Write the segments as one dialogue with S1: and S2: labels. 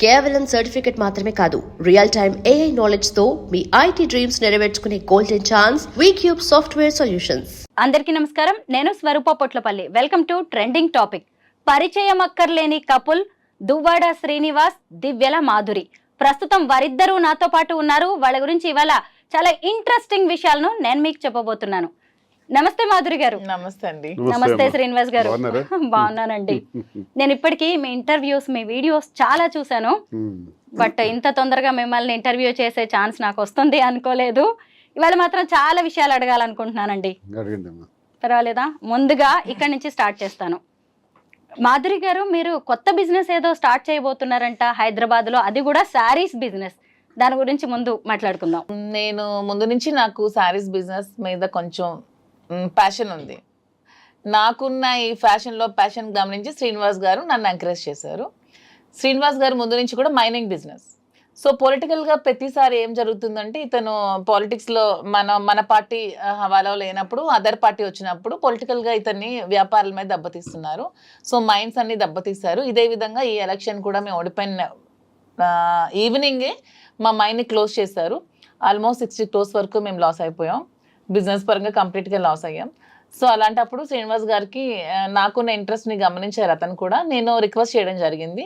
S1: కేవలం సర్టిఫికెట్ మాత్రమే కాదు, రియల్ టైమ్ AI నాలెడ్జ్ తో మీ IT డ్రీమ్స్ నెరవేర్చుకునే golden chance Vcube software solutions.
S2: అందరికీ నమస్కారం, నేను Swaroopa Potlapalli. Welcome to trending topic. పరిచయం అక్కర్లేని కపుల్ దువ్వాడ శ్రీనివాస్, దివ్యల మాధురి. ప్రస్తుతం వారిద్దరూ నాతో పాటు ఉన్నారు. వాళ్ళ గురించి ఇవాళ చాలా ఇంట్రెస్టింగ్ విషయాలను నేను మీకు చెప్పబోతున్నాను. నమస్తే మాధురి గారు.
S3: నమస్తే అండి.
S2: నమస్తే శ్రీనివాస్ గారు. బాగున్నానండి. నేను ఇప్పటికీ మీ ఇంటర్వ్యూస్, మీ వీడియోస్ చాలా చూశాను. బట్ ఇంత తొందరగా మిమ్మల్ని ఇంటర్వ్యూ చేసే ఛాన్స్ నాకు వస్తుంది అనుకోలేదు. ఇవాళ మాత్రం చాలా విషయాలు అడగాలనుకుంటున్నానండి. పర్వాలేదా? ముందుగా ఇక్కడి నుంచి స్టార్ట్ చేస్తాను. మాధురి గారు, మీరు కొత్త బిజినెస్ ఏదో స్టార్ట్ చేయబోతున్నారంట హైదరాబాద్ లో, అది కూడా శారీస్ బిజినెస్. దాని గురించి ముందు మాట్లాడుకుందాం.
S3: నేను ముందు నుంచి నాకు శారీస్ బిజినెస్ మీద కొంచెం ప్యాషన్ ఉంది. నాకున్న ఈ ఫ్యాషన్లో ప్యాషన్ గమనించి శ్రీనివాస్ గారు నన్ను ఎంకరేజ్ చేశారు. శ్రీనివాస్ గారు ముందు నుంచి కూడా మైనింగ్ బిజినెస్. సో పొలిటికల్గా ప్రతిసారి ఏం జరుగుతుందంటే, ఇతను పాలిటిక్స్లో మన పార్టీ హవాలో లేనప్పుడు అదర్ పార్టీ వచ్చినప్పుడు పొలిటికల్గా ఇతన్ని వ్యాపారాల మీద దెబ్బతీస్తున్నారు. సో మైన్స్ అన్ని దెబ్బతీస్తారు. ఇదే విధంగా ఈ ఎలక్షన్ కూడా మేము ఓడిపోయిన ఈవినింగే మా మైన్ని క్లోజ్ చేశారు. ఆల్మోస్ట్ 60 crores వరకు మేము లాస్ అయిపోయాం. బిజినెస్ పరంగా కంప్లీట్గా లాస్ అయ్యాం. సో అలాంటప్పుడు శ్రీనివాస్ గారికి నాకున్న ఇంట్రెస్ట్ని గమనించారు అతను కూడా. నేను రిక్వెస్ట్ చేయడం జరిగింది,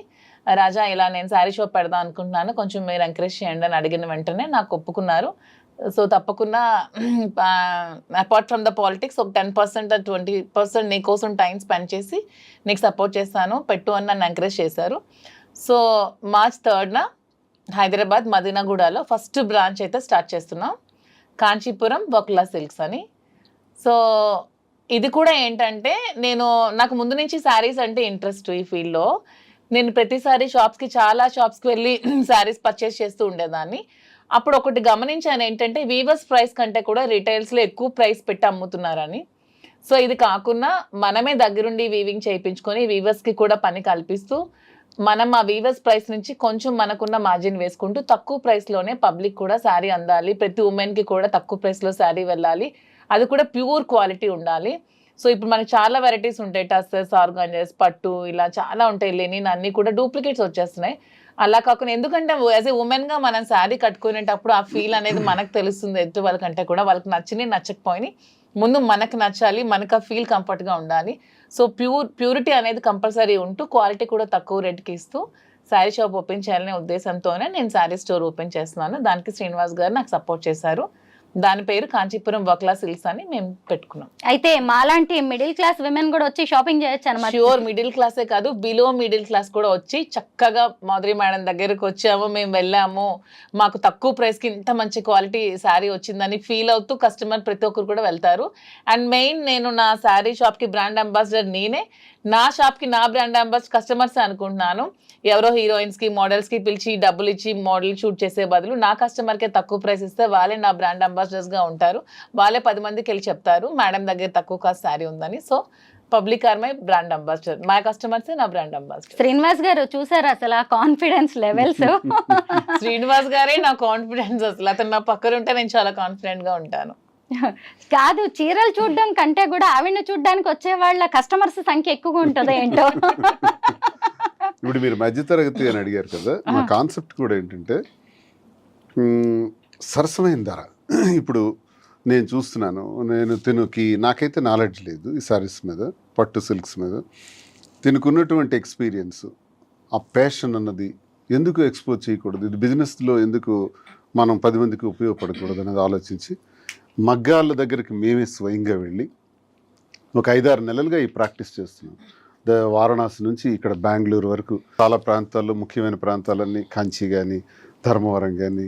S3: రాజా ఇలా నేను శారీ షాప్ పెడదాం అనుకుంటున్నాను, కొంచెం మీరు ఎంకరేజ్ చేయండి అని అడిగిన వెంటనే నాకు ఒప్పుకున్నారు. సో తప్పకుండా అపార్ట్ ఫ్రమ్ ద పాలిటిక్స్ ఒక 10% 20% నీ కోసం టైం స్పెండ్ చేసి నీకు సపోర్ట్ చేస్తాను, పెట్టు అని నన్ను ఎంకరేజ్ చేశారు. సో March 3rd హైదరాబాద్ మదీనాగూడలో ఫస్ట్ బ్రాంచ్ అయితే స్టార్ట్ చేస్తున్నాం, కాంచీపురం వక్లా సిల్క్స్ అని. సో ఇది కూడా ఏంటంటే, నాకు ముందు నుంచి శారీస్ అంటే ఇంట్రెస్ట్. ఈ ఫీల్డ్లో నేను ప్రతిసారి చాలా షాప్స్కి వెళ్ళి శారీస్ పర్చేస్ చేస్తూ ఉండేదాన్ని. అప్పుడు ఒకటి గమనించాను ఏంటంటే, వీవర్స్ ప్రైస్ కంటే కూడా రిటైల్స్లో ఎక్కువ ప్రైస్ పెట్టి అమ్ముతున్నారని. సో ఇది కాకుండా మనమే దగ్గరుండి వీవింగ్ చేయించుకొని వీవర్స్కి కూడా పని కల్పిస్తూ మనం ఆ వీవర్స్ ప్రైస్ నుంచి కొంచెం మనకున్న మార్జిన్ వేసుకుంటూ తక్కువ ప్రైస్లోనే పబ్లిక్ కూడా శారీ అందాలి, ప్రతి ఉమెన్కి కూడా తక్కువ ప్రైస్లో శారీ వెళ్ళాలి, అది కూడా ప్యూర్ క్వాలిటీ ఉండాలి. సో ఇప్పుడు మనకి చాలా వెరైటీస్ ఉంటాయి, టస్సెస్, ఆర్గాంజెస్, పట్టు, ఇలా చాలా ఉంటాయి. లెనిన్ అన్నీ కూడా డూప్లికేట్స్ వచ్చేస్తున్నాయి. అలా కాకుండా, ఎందుకంటే యాజ్ ఏ ఉమెన్గా మనం శారీ కట్టుకునేటప్పుడు ఆ ఫీల్ అనేది మనకు తెలుస్తుంది. ఎదుటి వాళ్ళకంటే కూడా వాళ్ళకి నచ్చినాయి నచ్చకపోయినాయి, ముందు మనకు నచ్చాలి, మనకు ఆ ఫీల్ కంఫర్ట్గా ఉండాలి. సో ప్యూరిటీ అనేది కంపల్సరీ ఉంటూ క్వాలిటీ కూడా తక్కువ రేట్కి ఇస్తూ శారీ షాప్ ఓపెన్ చేయాలనే ఉద్దేశంతోనే నేను శారీ స్టోర్ ఓపెన్ చేస్తున్నాను. దానికి శ్రీనివాస్ గారు నాకు సపోర్ట్ చేశారు. దాని పేరు కాంచీపురం వక్లా సిల్క్స్ అని మేము పెట్టుకున్నాం.
S2: అయితే మాలాంటి మిడిల్ క్లాస్ విమెన్ కూడా వచ్చి షాపింగ్ చేయొచ్చు అన్నమాట.
S3: ష్యూర్, మిడిల్ క్లాసే కాదు, బిలో మిడిల్ క్లాస్ కూడా వచ్చి చక్కగా మాధురి మేడం దగ్గరకు వచ్చాము, మేము వెళ్ళాము, మాకు తక్కువ ప్రైస్కి ఇంత మంచి క్వాలిటీ శారీ వచ్చిందని ఫీల్ అవుతూ కస్టమర్ ప్రతి ఒక్కరు కూడా వెళ్తారు. అండ్ మెయిన్, నేను నా శారీ షాప్కి బ్రాండ్ అంబాసిడర్ నేనే, నా షాప్కి నా బ్రాండ్ అంబాసిడర్ కస్టమర్స్ అనుకుంటున్నాను. ఎవరో హీరోయిన్స్కి, మోడల్స్కి పిలిచి డబ్బులు ఇచ్చి మోడల్ షూట్ చేసే బదులు నా కస్టమర్కే తక్కువ ప్రైస్ ఇస్తే వాళ్ళే నా బ్రాండ్ అంబాసిడర్స్గా ఉంటారు. వాళ్ళే 10 మందికి వెళ్ళి చెప్తారు మేడం దగ్గర తక్కువ కాస్ట్ శారీ ఉందని. So public are my brand ambassador, మా కస్టమర్సే నా బ్రాండ్ అంబాసిడర్.
S2: శ్రీనివాస్ గారు చూసారు అసలు కాన్ఫిడెన్స్ లెవెల్స్.
S3: శ్రీనివాస్ గారే నా కాన్ఫిడెన్స్. అసలు అతను నా పక్కన ఉంటే నేను చాలా కాన్ఫిడెంట్గా ఉంటాను.
S2: కాదు, చీరలు చూడడం కంటే కూడా ఆవిడని చూడడానికి వచ్చే వాళ్ళ కస్టమర్స్ సంఖ్య ఎక్కువగా ఉంటుందో ఏంటో.
S4: ఇప్పుడు మీరు మధ్యతరగతి అని అడిగారు కదా, మా కాన్సెప్ట్ కూడా ఏంటంటే సరసమైన ధర. ఇప్పుడు నేను చూస్తున్నాను, నాకైతే నాలెడ్జ్ లేదు ఈ సారీస్ మీద, పట్టు సిల్క్స్ మీద. తినుకున్నటువంటి ఎక్స్పీరియన్స్, ఆ ప్యాషన్ అన్నది ఎందుకు ఎక్స్పోజ్ చేయకూడదు, ఇది బిజినెస్లో ఎందుకు మనం 10 మందికి ఉపయోగపడకూడదు అనేది ఆలోచించి మగ్గాళ్ళ దగ్గరికి మేమే స్వయంగా వెళ్ళి ఒక 5-6 నెలలుగా ఈ ప్రాక్టీస్ చేస్తున్నాం. వారణాసి నుంచి ఇక్కడ బెంగళూరు వరకు చాలా ప్రాంతాల్లో, ముఖ్యమైన ప్రాంతాలన్నీ కంచి కానీ, ధర్మవరం కానీ,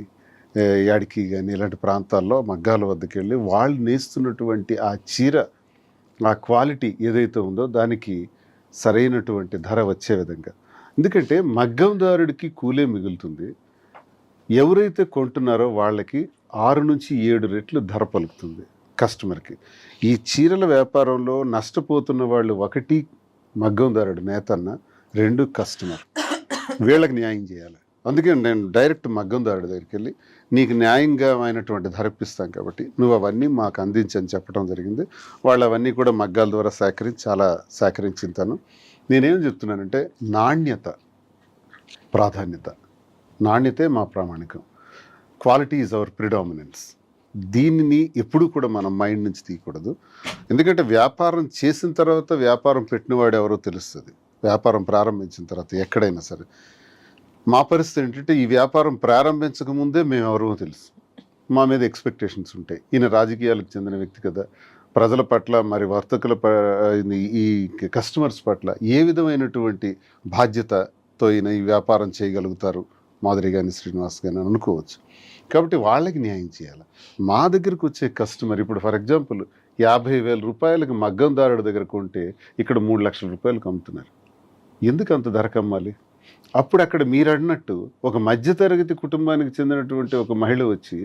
S4: యాడికి కానీ, ఇలాంటి ప్రాంతాల్లో మగ్గాల వద్దకు వెళ్ళి వాళ్ళు నేస్తున్నటువంటి ఆ చీర, ఆ క్వాలిటీ ఏదైతే ఉందో దానికి సరైనటువంటి ధర వచ్చే విధంగా. ఎందుకంటే మగ్గందారుడికి కూలే మిగులుతుంది, ఎవరైతే కొంటున్నారో వాళ్ళకి 6 నుంచి 7 రెట్లు ధర పలుకుతుంది కస్టమర్కి. ఈ చీరల వ్యాపారంలో నష్టపోతున్న వాళ్ళు, 1 మగ్గందారుడు నేతన్న, 2 కస్టమర్. వీళ్ళకి న్యాయం చేయాలి. అందుకే నేను డైరెక్ట్ మగ్గందారుడి దగ్గరికి వెళ్ళి నీకు న్యాయంగా అయినటువంటి ధర ఇప్పిస్తాం కాబట్టి నువ్వు అవన్నీ మాకు అందించని చెప్పడం జరిగింది. వాళ్ళు అవన్నీ కూడా మగ్గాల ద్వారా చాలా సేకరించుతాను. నేనేం చెప్తున్నానంటే, నాణ్యత ప్రాధాన్యత, నాణ్యతే మా ప్రామాణికం, క్వాలిటీ ఈజ్ అవర్ ప్రిడామినెన్స్. దీనిని ఎప్పుడూ కూడా మనం మైండ్ నుంచి తీయకూడదు. ఎందుకంటే వ్యాపారం చేసిన తర్వాత వ్యాపారం పెట్టినవాడు ఎవరో తెలుస్తుంది, వ్యాపారం ప్రారంభించిన తర్వాత ఎక్కడైనా సరే. మా పరిస్థితి ఏంటంటే ఈ వ్యాపారం ప్రారంభించక ముందే మేము ఎవరో తెలుసు, మా మీద ఎక్స్పెక్టేషన్స్ ఉంటాయి. ఈయన రాజకీయాలకు చెందిన వ్యక్తి కదా, ప్రజల పట్ల మరి వర్తకుల ఈ కస్టమర్స్ పట్ల ఏ విధమైనటువంటి బాధ్యతతో ఈయన ఈ వ్యాపారం చేయగలుగుతారు మాధురి కానీ శ్రీనివాస్ కానీ అనుకోవచ్చు. కాబట్టి వాళ్ళకి న్యాయం చేయాలి. మా దగ్గరకు వచ్చే కస్టమర్ ఇప్పుడు ఫర్ ఎగ్జాంపుల్ 50,000 రూపాయలకి మగ్గందారుడి దగ్గర కొంటే ఇక్కడ 3 లక్షల రూపాయలకు అమ్ముతున్నారు. ఎందుకు అంత ధరకు అమ్మాలి? అప్పుడు అక్కడ మీరు అన్నట్టు ఒక మధ్యతరగతి కుటుంబానికి చెందినటువంటి ఒక మహిళ వచ్చి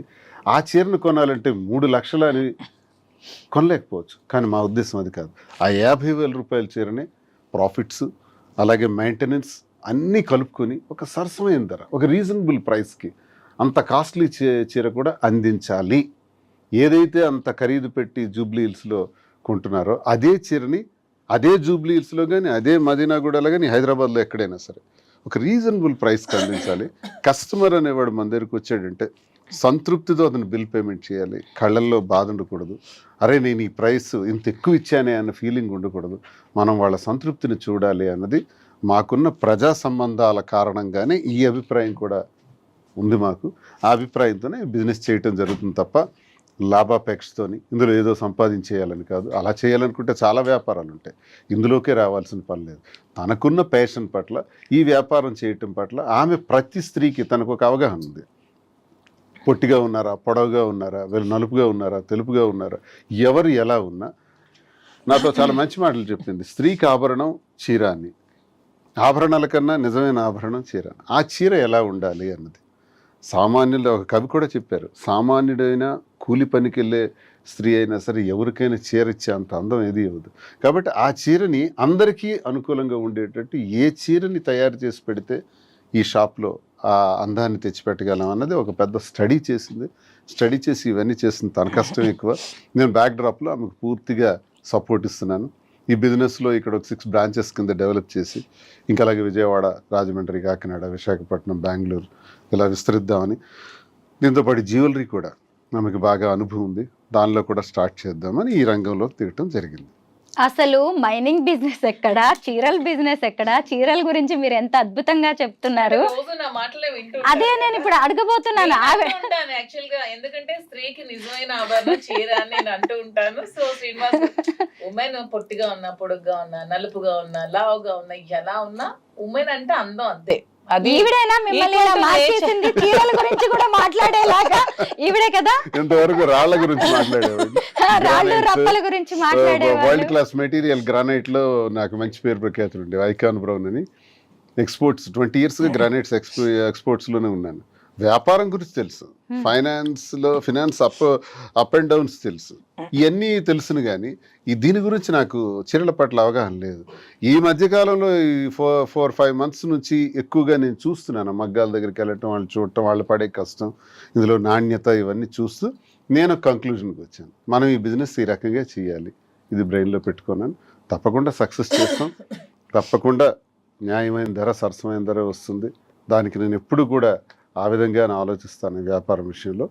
S4: ఆ చీరను కొనాలంటే 3 లక్షలు అని కొనలేకపోవచ్చు. కానీ మా ఉద్దేశం అది కాదు. ఆ 50,000 రూపాయల చీరని ప్రాఫిట్స్ అలాగే మెయింటెనెన్స్ అన్నీ కలుపుకొని ఒక సరసమైన ధర, ఒక రీజనబుల్ ప్రైస్కి అంత కాస్ట్లీ చీర కూడా అందించాలి. ఏదైతే అంత ఖరీదు పెట్టి జూబ్లీ హిల్స్లో కొంటున్నారో అదే చీరని అదే జూబ్లీ హిల్స్లో కానీ అదే మదీనాగూడలో కానీ హైదరాబాద్లో ఎక్కడైనా సరే ఒక రీజనబుల్ ప్రైస్కి అందించాలి. కస్టమర్ అనేవాడు మన దగ్గరికి వచ్చాడంటే సంతృప్తితో అతను బిల్ పేమెంట్ చేయాలి. కళ్ళల్లో బాధ ఉండకూడదు, అరే నేను ఈ ప్రైస్ ఇంత ఎక్కువ ఇచ్చానే అన్న ఫీలింగ్ ఉండకూడదు. మనం వాళ్ళ సంతృప్తిని చూడాలి అన్నది మాకున్న ప్రజా సంబంధాల కారణంగానే ఈ అభిప్రాయం కూడా ఉంది మాకు. ఆ అభిప్రాయంతోనే బిజినెస్ చేయటం జరుగుతుంది తప్ప లాభాపేక్షతోని ఇందులో ఏదో సంపాదించేయాలని కాదు. అలా చేయాలనుకుంటే చాలా వ్యాపారాలు ఉంటాయి, ఇందులోకే రావాల్సిన పని లేదు. తనకున్న ప్యాషన్ పట్ల ఈ వ్యాపారం చేయటం పట్ల ఆమె ప్రతి స్త్రీకి తనకు ఒక అవగాహన ఉంది. పొట్టిగా ఉన్నారా, పొడవుగా ఉన్నారా, వీళ్ళు నలుపుగా ఉన్నారా, తెలుపుగా ఉన్నారా, ఎవరు ఎలా ఉన్నా నాతో చాలా మంచి మాటలు చెప్పింది. స్త్రీకి ఆభరణం చీర అని, ఆభరణాల కన్నా నిజమైన ఆభరణం చీర. ఆ చీర ఎలా ఉండాలి అన్నది సామాన్యులు, ఒక కవి కూడా చెప్పారు, సామాన్యుడైన కూలి పనికి వెళ్ళే స్త్రీ అయినా సరే ఎవరికైనా చీర ఇచ్చే అంత అందం ఏది ఇవ్వదు. కాబట్టి ఆ చీరని అందరికీ అనుకూలంగా ఉండేటట్టు ఏ చీరని తయారు చేసి పెడితే ఈ షాప్లో ఆ అందాన్ని తెచ్చిపెట్టగలం అన్నది ఒక పెద్ద స్టడీ చేసింది. స్టడీ చేసి ఇవన్నీ చేసింది. తన కష్టం ఎక్కువ, నేను బ్యాక్ డ్రాప్లో ఆమెకు పూర్తిగా సపోర్ట్ ఇస్తున్నాను. ఈ బిజినెస్లో ఇక్కడ ఒక 6 బ్రాంచెస్ కింద డెవలప్ చేసి ఇంకా అలాగే విజయవాడ, రాజమండ్రి, కాకినాడ, విశాఖపట్నం, బెంగళూరు ఇలా విస్తరిద్దామని, దీంతో పాటు జ్యువెలరీ కూడా ఆమెకు బాగా అనుభవం ఉంది, దానిలో కూడా స్టార్ట్ చేద్దామని ఈ రంగంలోకి దిగటం జరిగింది.
S2: అసలు మైనింగ్ బిజినెస్ ఎక్కడా, చీరల బిజినెస్ ఎక్కడా? చీరల గురించి మీరు ఎంత అద్భుతంగా చెప్తున్నారు. అదే నేను ఇప్పుడు అడగబోతున్నాను.
S3: యాక్చువల్ గా ఎందుకంటే స్త్రీకి నిజమైన ఆభరణం చీర అని నేను అంటూ ఉంటాను. సో శ్రీనివాస్ ఉమెన్ పొట్టిగా ఉన్నా, పొడుగ్గా ఉన్నా, నలుపుగా ఉన్నా, లావుగా ఉన్నా, ఎలా ఉన్నా ఉమెన్ అంటే అందం అంతే.
S2: ఈవిడైనా మిమ్మల్ని ఇలా మార్చేసింది, చీరల గురించి కూడా మాట్లాడేలాగా ఈవిడే కదా.
S4: ఇంతవరకు రాళ్ల గురించి మాట్లాడేవాడు,
S2: రాళ్ళు రప్పల గురించి మాట్లాడేవాడు.
S4: వరల్డ్ క్లాస్ మెటీరియల్ గ్రానైట్ లో నాకు మంచి పేరు ప్రఖ్యాతులు ఉండే ఐకాన్ బ్రౌన్ అని. ఎక్స్పోర్ట్స్ 20 years గ్రానైట్స్ ఎక్స్పోర్ట్స్ లోనే ఉన్నాను. వ్యాపారం గురించి తెలుసు, ఫినాన్స్ అప్ అండ్ డౌన్స్ తెలుసు, ఇవన్నీ తెలుసును. కానీ దీని గురించి నాకు చీరల పట్ల అవగాహన లేదు. ఈ మధ్యకాలంలో ఈ 4-5 months నుంచి ఎక్కువగా నేను చూస్తున్నాను. మగ్గాల దగ్గరికి వెళ్ళటం, వాళ్ళు చూడటం, వాళ్ళు పడే కష్టం, ఇందులో నాణ్యత, ఇవన్నీ చూస్తూ నేను కంక్లూజన్కి వచ్చాను, మనం ఈ బిజినెస్ ఈ రకంగా చేయాలి. ఇది బ్రెయిన్లో పెట్టుకున్నాను. తప్పకుండా సక్సెస్ చేస్తాం, తప్పకుండా న్యాయమైన ధర, సరసమైన ధర వస్తుంది. దానికి నేను ఎప్పుడు కూడా ఆ విధంగా ఆలోచిస్తాను. వ్యాపారం విషయంలో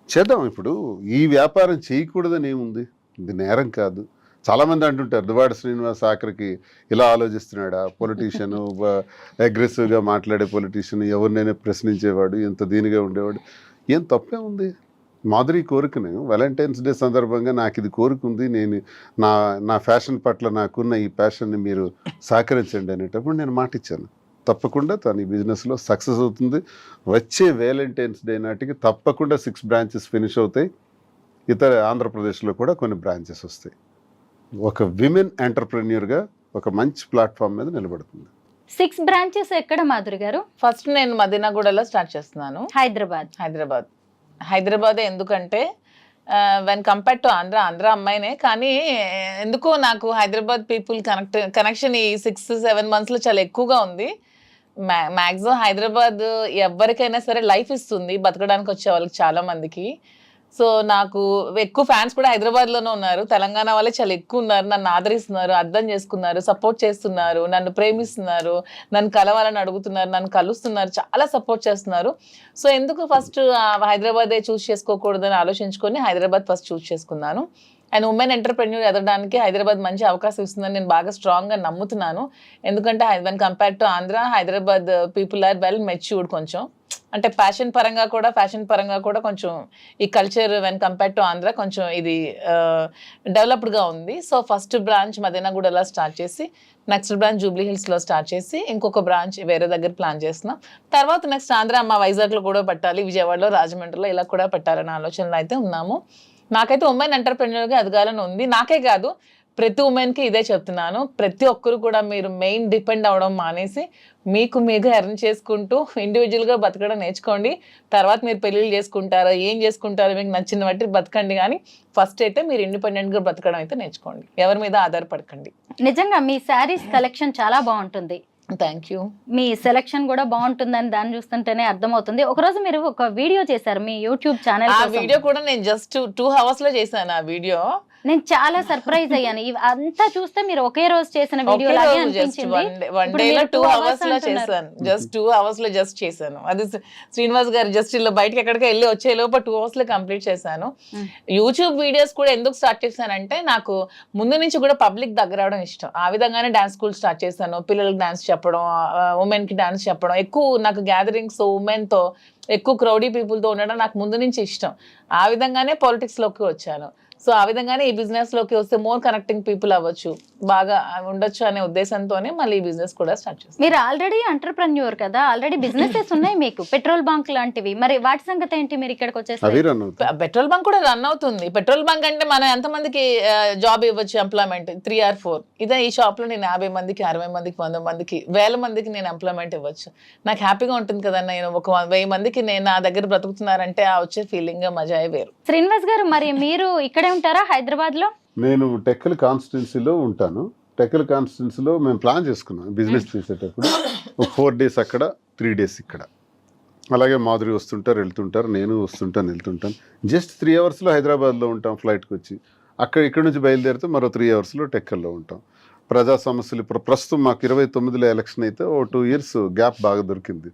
S4: చేద్దాం. ఇప్పుడు ఈ వ్యాపారం చేయకూడదని ఏముంది, ఇది నేరం కాదు. చాలామంది అంటుంటారు దువ్వాడ శ్రీనివాస్ ఆఖరికి ఇలా ఆలోచిస్తున్నాడా, పొలిటీషియన్, అగ్రెసివ్గా మాట్లాడే పొలిటీషియన్, ఎవరినైనా ప్రశ్నించేవాడు, ఎంత దీనిగా ఉండేవాడు. ఏం తప్పే ఉంది? మాధురి కోరికను వాలంటైన్స్ డే సందర్భంగా నాకు ఇది కోరుకుంది, నేను నా ఫ్యాషన్ పట్ల నాకున్న ఈ ప్యాషన్ని మీరు సహకరించండి అనేటప్పుడు నేను మాట ఇచ్చాను. తప్పకుండా తను ఈ బిజినెస్లో సక్సెస్ అవుతుంది. వచ్చే వ్యాలంటైన్స్ డే నాటికి తప్పకుండా 6 branches ఫినిష్ అవుతాయి. ఇతర ఆంధ్రప్రదేశ్లో కూడా కొన్ని బ్రాంచెస్ వస్తాయి. ఒక విమెన్ ఎంటర్ప్రెన్యూర్గా ఒక మంచి ప్లాట్ఫామ్ మీద నిలబడుతుంది.
S2: 6 branches ఎక్కడ మాధురి గారు?
S3: ఫస్ట్ నేను మదీనాగూడలో స్టార్ట్ చేస్తున్నాను. హైదరాబాద్ ఎందుకంటే వెన్ కంపేర్డ్ టు ఆంధ్ర అమ్మాయినే, కానీ ఎందుకో నాకు హైదరాబాద్ పీపుల్ కనెక్షన్ ఈ 6-7 monthsలో చాలా ఎక్కువగా ఉంది. మ్యాక్సిమం హైదరాబాద్ ఎవరికైనా సరే లైఫ్ ఇస్తుంది, బతకడానికి వచ్చే వాళ్ళకి చాలా మందికి. సో నాకు ఎక్కువ ఫ్యాన్స్ కూడా హైదరాబాద్ లోనే ఉన్నారు. తెలంగాణ వాళ్ళే చాలా ఎక్కువ ఉన్నారు. నన్ను ఆదరిస్తున్నారు, అర్థం చేసుకున్నారు, సపోర్ట్ చేస్తున్నారు, నన్ను ప్రేమిస్తున్నారు, నన్ను కలవాలని అడుగుతున్నారు, నన్ను కలుస్తున్నారు, చాలా సపోర్ట్ చేస్తున్నారు. సో ఎందుకు ఫస్ట్ హైదరాబాదే చూస్ చేసుకోకూడదని ఆలోచించుకొని హైదరాబాద్ ఫస్ట్ చూస్ చేసుకున్నాను. అండ్ ఉమెన్ ఎంటర్ప్రెన్యూర్ ఎదగడానికి హైదరాబాద్ మంచి అవకాశం ఇస్తుందని నేను బాగా స్ట్రాంగ్గా నమ్ముతున్నాను. ఎందుకంటే when compare to Andhra, Hyderabad people are well matured. కొంచెం అంటే ఫ్యాషన్ పరంగా కూడా కొంచెం ఈ culture when compare to Andhra కొంచెం ఇది డెవలప్డ్గా ఉంది. సో ఫస్ట్ బ్రాంచ్ మదీనాగూడలో స్టార్ట్ చేసి, నెక్స్ట్ బ్రాంచ్ జూబ్లీ హిల్స్లో స్టార్ట్ చేసి, ఇంకొక బ్రాంచ్ వేరే దగ్గర ప్లాన్ చేస్తున్నాం. తర్వాత నెక్స్ట్ ఆంధ్ర మా వైజాగ్లో కూడా పెట్టాలి, విజయవాడలో, రాజమండ్రిలో ఇలా కూడా పెట్టాలనే ఆలోచనలో అయితే ఉన్నాము. నాకైతే ఉమెన్ ఎంటర్ప్రెన్యూర్గా ఎదగాలని ఉంది. నాకే కాదు, ప్రతి ఉమెన్కి ఇదే చెప్తున్నాను. ప్రతి ఒక్కరు కూడా మీరు మెయిన్ డిపెండ్ అవ్వడం మానేసి మీకు ఎర్న్ చేసుకుంటూ ఇండివిజువల్గా బతకడం నేర్చుకోండి. తర్వాత మీరు పెళ్ళిళ్ళు చేసుకుంటారో ఏం చేసుకుంటారో మీకు నచ్చిన బట్టి బతకండి, కానీ ఫస్ట్ అయితే మీరు ఇండిపెండెంట్గా బతకడం అయితే నేర్చుకోండి. ఎవరి మీద ఆధారపడకండి.
S2: నిజంగా మీ శారీస్ కలెక్షన్ చాలా బాగుంటుంది.
S3: Thank you.
S2: మీ సెలెక్షన్ కూడా బాగుంటుందని దాన్ని చూస్తుంటేనే అర్థమవుతుంది. ఒకరోజు మీరు ఒక వీడియో చేశారు మీ యూట్యూబ్ ఛానల్.
S3: ఆ వీడియో కూడా నేను జస్ట్ 2 hours లో చేశాను. ఆ వీడియో
S2: నేను చాలా సర్ప్రైజ్ అయ్యాను. అంతా చూస్తే మీరు ఒకే రోజు చేసిన వీడియో లాగే అనిపించింది.
S3: వన్ డేలో 2 hours లో చేశాను. జస్ట్ 2 hours లో జస్ట్ చేశాను. అది శ్రీనివాస్ గారు జస్ట్ ఇలా బయటకి ఎక్కడికి వెళ్ళి వచ్చే లోపల 2 hours లో కంప్లీట్ చేశాను. యూట్యూబ్ వీడియోస్ కూడా ఎందుకు స్టార్ట్ చేశానంటే, నాకు ముందు నుంచి కూడా పబ్లిక్ దగ్గర అవడం ఇష్టం. ఆ విధంగానే డాన్స్ స్కూల్ స్టార్ట్ చేశాను. పిల్లలకి డాన్స్ చెప్పడం, ఉమెన్ కి డాన్స్ చెప్పడం, ఎక్కువ నాకు గ్యాదరింగ్స్ ఉమెన్ తో ఎక్కువ క్రౌడీ పీపుల్ తో ఉండడం నాకు ముందు నుంచి ఇష్టం. ఆ విధంగానే పాలిటిక్స్ లోకి వచ్చాను. సో ఆ విధంగానే ఈ బిజినెస్ లోకి వస్తే మోర్ కనెక్టింగ్ పీపుల్ అవ్వచ్చు, బాగా ఉండొచ్చు అనే ఉద్దేశంతోనే మళ్ళీ ఈ బిజినెస్ కూడా స్టార్ట్ చేస్తాను.
S2: మీరు ఆల్రెడీ ఎంటర్ప్రెన్యూర్ కదా, ఆల్రెడీ బిజినెసెస్ ఉన్నాయి మీకు, పెట్రోల్ బంక్ లాంటివి. మరి వాటి సంగతి ఏంటి? మీరు ఇక్కడికి వచ్చేసి
S3: పెట్రోల్ బంక్ కూడా రన్ అవుతుంది. పెట్రోల్ బంక్ అంటే మనం ఎంతమందికి జాబ్ ఇవ్వచ్చు, ఎంప్లాయ్మెంట్ 3 or 4. ఇదే ఈ షాప్ లో నేను 50 మందికి, 60 మందికి, 100 మందికి, 1000 మందికి నేను ఎంప్లాయ్మెంట్ ఇవ్వచ్చు. నాకు హ్యాపీగా ఉంటుంది కదా. నేను ఒక 1000 మందికి నేను నా దగ్గర బ్రతుకుతున్నారంటే ఆ వచ్చే ఫీలింగ్ మజాయే వేరు.
S2: శ్రీనివాస్ గారు, మరి మీరు ఇక్కడే ఉంటారా హైదరాబాద్ లో?
S4: నేను టెక్కల్ కాన్స్టిట్యున్సీలో ఉంటాను. టెక్కల్ కాన్స్టిట్యున్సీలో మేము ప్లాన్ చేసుకున్నాం బిజినెస్ చేసేటప్పుడు. 4 days అక్కడ, 3 days ఇక్కడ. అలాగే మాధురి వస్తుంటారు, వెళ్తుంటారు, నేను వస్తుంటాను, వెళ్తుంటాను. జస్ట్ 3 hours హైదరాబాద్లో ఉంటాం ఫ్లైట్కి వచ్చి. ఇక్కడ నుంచి బయలుదేరితే మరో 3 hours టెక్కల్లో ఉంటాం. ప్రజా సమస్యలు ఇప్పుడు ప్రస్తుతం మాకు 29లో ఎలక్షన్ అయితే 2 years గ్యాప్ బాగా దొరికింది.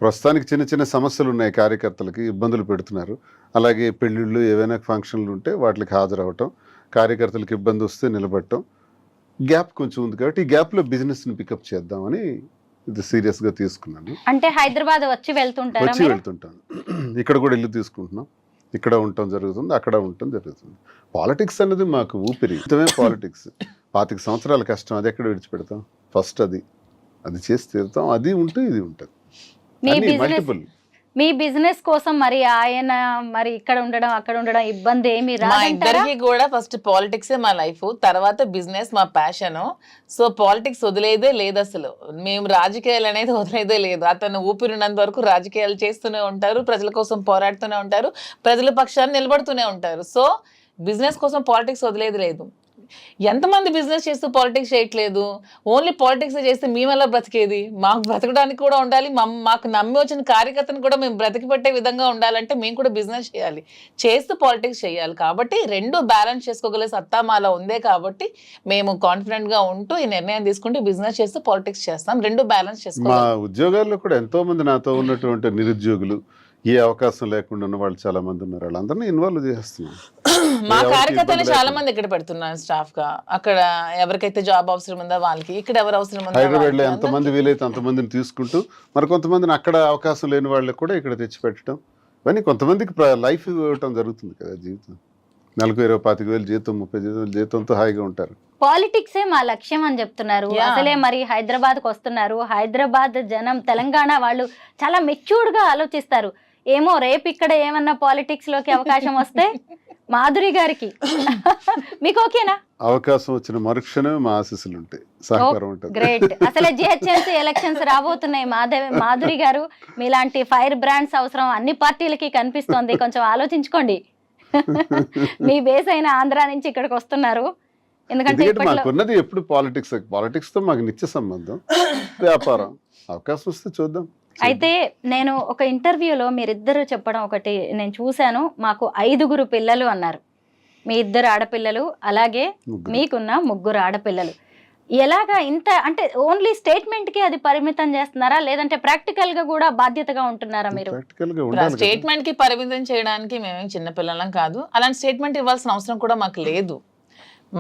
S4: ప్రస్తుతానికి చిన్న చిన్న సమస్యలు ఉన్నాయి, కార్యకర్తలకి ఇబ్బందులు పెడుతున్నారు. అలాగే పెళ్ళిళ్ళు, ఏవైనా ఫంక్షన్లు ఉంటే వాటికి హాజరవటం, కార్యకర్తలకు ఇబ్బంది వస్తే నిలబడటం, గ్యాప్ కొంచెం ఉంది. కాబట్టి ఈ గ్యాప్లో బిజినెస్ని పికప్ చేద్దామని ఇది సీరియస్గా తీసుకున్నాను.
S2: అంటే హైదరాబాద్ వచ్చి వెళ్తుంటాను.
S4: ఇక్కడ కూడా ఇల్లు తీసుకుంటున్నాం, ఇక్కడ ఉండటం జరుగుతుంది, అక్కడ ఉండటం జరుగుతుంది. పాలిటిక్స్ అనేది మాకు ఊపిరి. పాలిటిక్స్ 25 సంవత్సరాల కష్టం, అది ఎక్కడ విడిచిపెడతాం? ఫస్ట్ అది చేసి తీరుతాం. అది ఉంటే ఇది ఉంటుంది.
S2: మీ బిజినెస్ కోసం మరి ఆయన మరి ఇక్కడ ఉండడం, అక్కడ ఉండడం ఇబ్బంది ఏమి రాదంటారా?
S3: మా ఇద్దరికి కూడా ఫస్ట్ పాలిటిక్సే మా లైఫ్, తర్వాత బిజినెస్ మా ప్యాషన్. సో పాలిటిక్స్ వదిలేదే లేదు అసలు. మేము రాజకీయాలు అనేది వదిలేదే లేదు. అతను ఊపిరినంత వరకు రాజకీయాలు చేస్తూనే ఉంటారు, ప్రజల కోసం పోరాడుతూనే ఉంటారు, ప్రజల పక్షాన్ని నిలబడుతూనే ఉంటారు. సో బిజినెస్ కోసం పాలిటిక్స్ వదిలేది లేదు. ఎంతమంది బిజినెస్ చేస్తూ పాలిటిక్స్ చేయట్లేదు? ఓన్లీ పాలిటిక్స్ చేస్తే మేము ఎలా బ్రతికేది? మాకు బ్రతకడానికి కూడా ఉండాలి, మాకు నమ్మి వచ్చిన కార్యకర్తను కూడా మేము బ్రతికి పెట్టే విధంగా ఉండాలంటే మేము కూడా బిజినెస్ చేయాలి, చేస్తూ పాలిటిక్స్ చేయాలి. కాబట్టి 2 బ్యాలెన్స్ చేసుకోగల సత్తా మాలో ఉందే. కాబట్టి మేము కాన్ఫిడెంట్ గా ఉంటూ ఈ నిర్ణయం తీసుకుంటూ బిజినెస్ చేస్తూ పాలిటిక్స్ చేస్తాం. 2 బ్యాలెన్స్ చేసుకోవాలి.
S4: మా ఉద్యోగాల్లో కూడా ఎంతో మంది నాతో ఉన్నటువంటి నిరుద్యోగులు, ఏ అవకాశం లేకుండా ఉన్న వాళ్ళు చాలా మంది ఉన్నారు. వాళ్ళందరినీ ఇన్వాల్వ్ చేస్తున్నాం.
S3: మా కార్యకర్తలు చాలా మంది ఇక్కడ పెడుతున్నారు స్టాఫ్ గా. అక్కడ ఎవరికైతే జాబ్ అవసరం ఉందో వాళ్ళకి, ఇక్కడ ఎవరు అవసరం ఉందో
S4: హైదరాబాద్ లో ఎంతమంది వీలైతే అంతమందిని తీసుకుంటూ, మరి కొంతమందిని అక్కడ అవకాశం లేని వాళ్ళకి కూడా ఇక్కడ తెచ్చి పెట్టడం, ఇవన్నీ కొంతమందికి లైఫ్ ఇవ్వటం జరుగుతుంది కదా. జీవితం నెలకు 20-25,000 జీతం, 30,000 జీతంతో హాయిగా ఉంటారు.
S2: పాలిటిక్సే మా లక్ష్యం అని చెప్తున్నారు. అసలే మరి హైదరాబాద్ కు వస్తున్నారు. హైదరాబాద్ జనం, తెలంగాణ వాళ్ళు చాలా మెచ్యూర్డ్ గా ఆలోచిస్తారు. ఏమో రేపు ఇక్కడ ఏమన్నా పాలిటిక్స్ లోకి అవకాశం వస్తే మాధురి గారికి మీకు ఓకేనా?
S4: అవకాశం వచ్చిన మరుక్షణమే మా ఆశీస్సులు ఉంటాయి, సహకారం ఉంటుంది.
S2: గ్రేట్. అసలే జిహెచ్ఎంసీ ఎలక్షన్స్ రాబోతున్నాయి. మాధురి గారు, మీలాంటి ఫైర్ బ్రాండ్స్ అవసరం అన్ని పార్టీలకి కనిపిస్తోంది. కొంచెం ఆలోచించుకోండి. మీ బేస్ అయిన ఆంధ్ర నుంచి ఇక్కడికి వస్తున్నారు. ఎందుకంటే
S4: మాకున్నది ఎప్పుడు పాలిటిక్స్ తో మాకు నిత్య సంబంధం, వ్యాపారం. అవకాశం వస్తే చూద్దాం.
S2: అయితే నేను ఒక ఇంటర్వ్యూలో మీరిద్దరు చెప్పడం ఒకటి నేను చూశాను, మాకు 5 పిల్లలు అన్నారు. మీ 2 ఆడపిల్లలు, అలాగే మీకున్న 3 ఆడపిల్లలు. ఎలాగా ఇంత అంటే ఓన్లీ స్టేట్మెంట్ కి అది పరిమితం చేస్తున్నారా, లేదంటే ప్రాక్టికల్ గా కూడా బాధ్యతగా ఉంటున్నారా మీరు?
S3: స్టేట్మెంట్ కి పరిమితం చేయడానికి మేమేం చిన్నపిల్లలం కాదు. అలాంటి స్టేట్మెంట్ ఇవ్వాల్సిన అవసరం కూడా మాకు లేదు.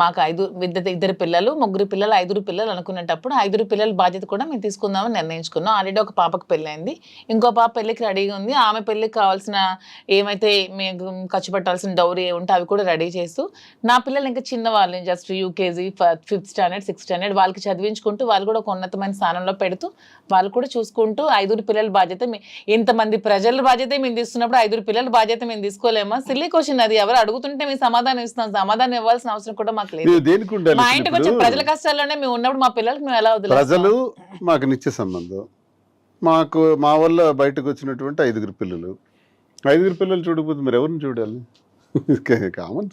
S3: మాకు 2 పిల్లలు, 3 పిల్లలు, 5 పిల్లలు అనుకునేటప్పుడు 5 పిల్లల బాధ్యత కూడా మేము తీసుకుందామని నిర్ణయించుకున్నాం. ఆల్రెడీ ఒక పాపకు పెళ్ళైంది, ఇంకో పాప పెళ్ళికి రెడీగా ఉంది. ఆమె పెళ్ళికి కావాల్సిన ఏమైతే మేము ఖర్చు పెట్టాల్సిన డౌరీ ఉంటే అవి కూడా రెడీ చేస్తూ, నా పిల్లలు ఇంకా చిన్నవాళ్ళు, just UKG, 5th standard, 6th standard, వాళ్ళకి చదివించుకుంటూ వాళ్ళు కూడా ఒక ఉన్నతమైన స్థానంలో పెడుతూ వాళ్ళు కూడా చూసుకుంటూ 5 పిల్లల బాధ్యత ఇంతమంది ప్రజల బాధ్యత మేము తీసుకున్నప్పుడు 5 పిల్లల బాధ్యత మేము తీసుకోలేమా? సిల్లీ క్వశ్చన్ అది. ఎవరు అడుగుతుంటే మేము సమాధానం ఇస్తాం. సమాధానం ఇవ్వాల్సిన అవసరం కూడా మా ఇంటికి వచ్చే ప్రజల కష్టాల్లోనే మేము ఉన్నప్పుడు మా పిల్లలకి మేము ఎలా వదిలేస్తాం? ప్రజలు
S4: మాకు నిత్య సంబంధం. మా వల్ల బయటకు వచ్చినటువంటి 5 పిల్లలు చూడకపోతే మీరు ఎవరిని చూడాలి? కామన్,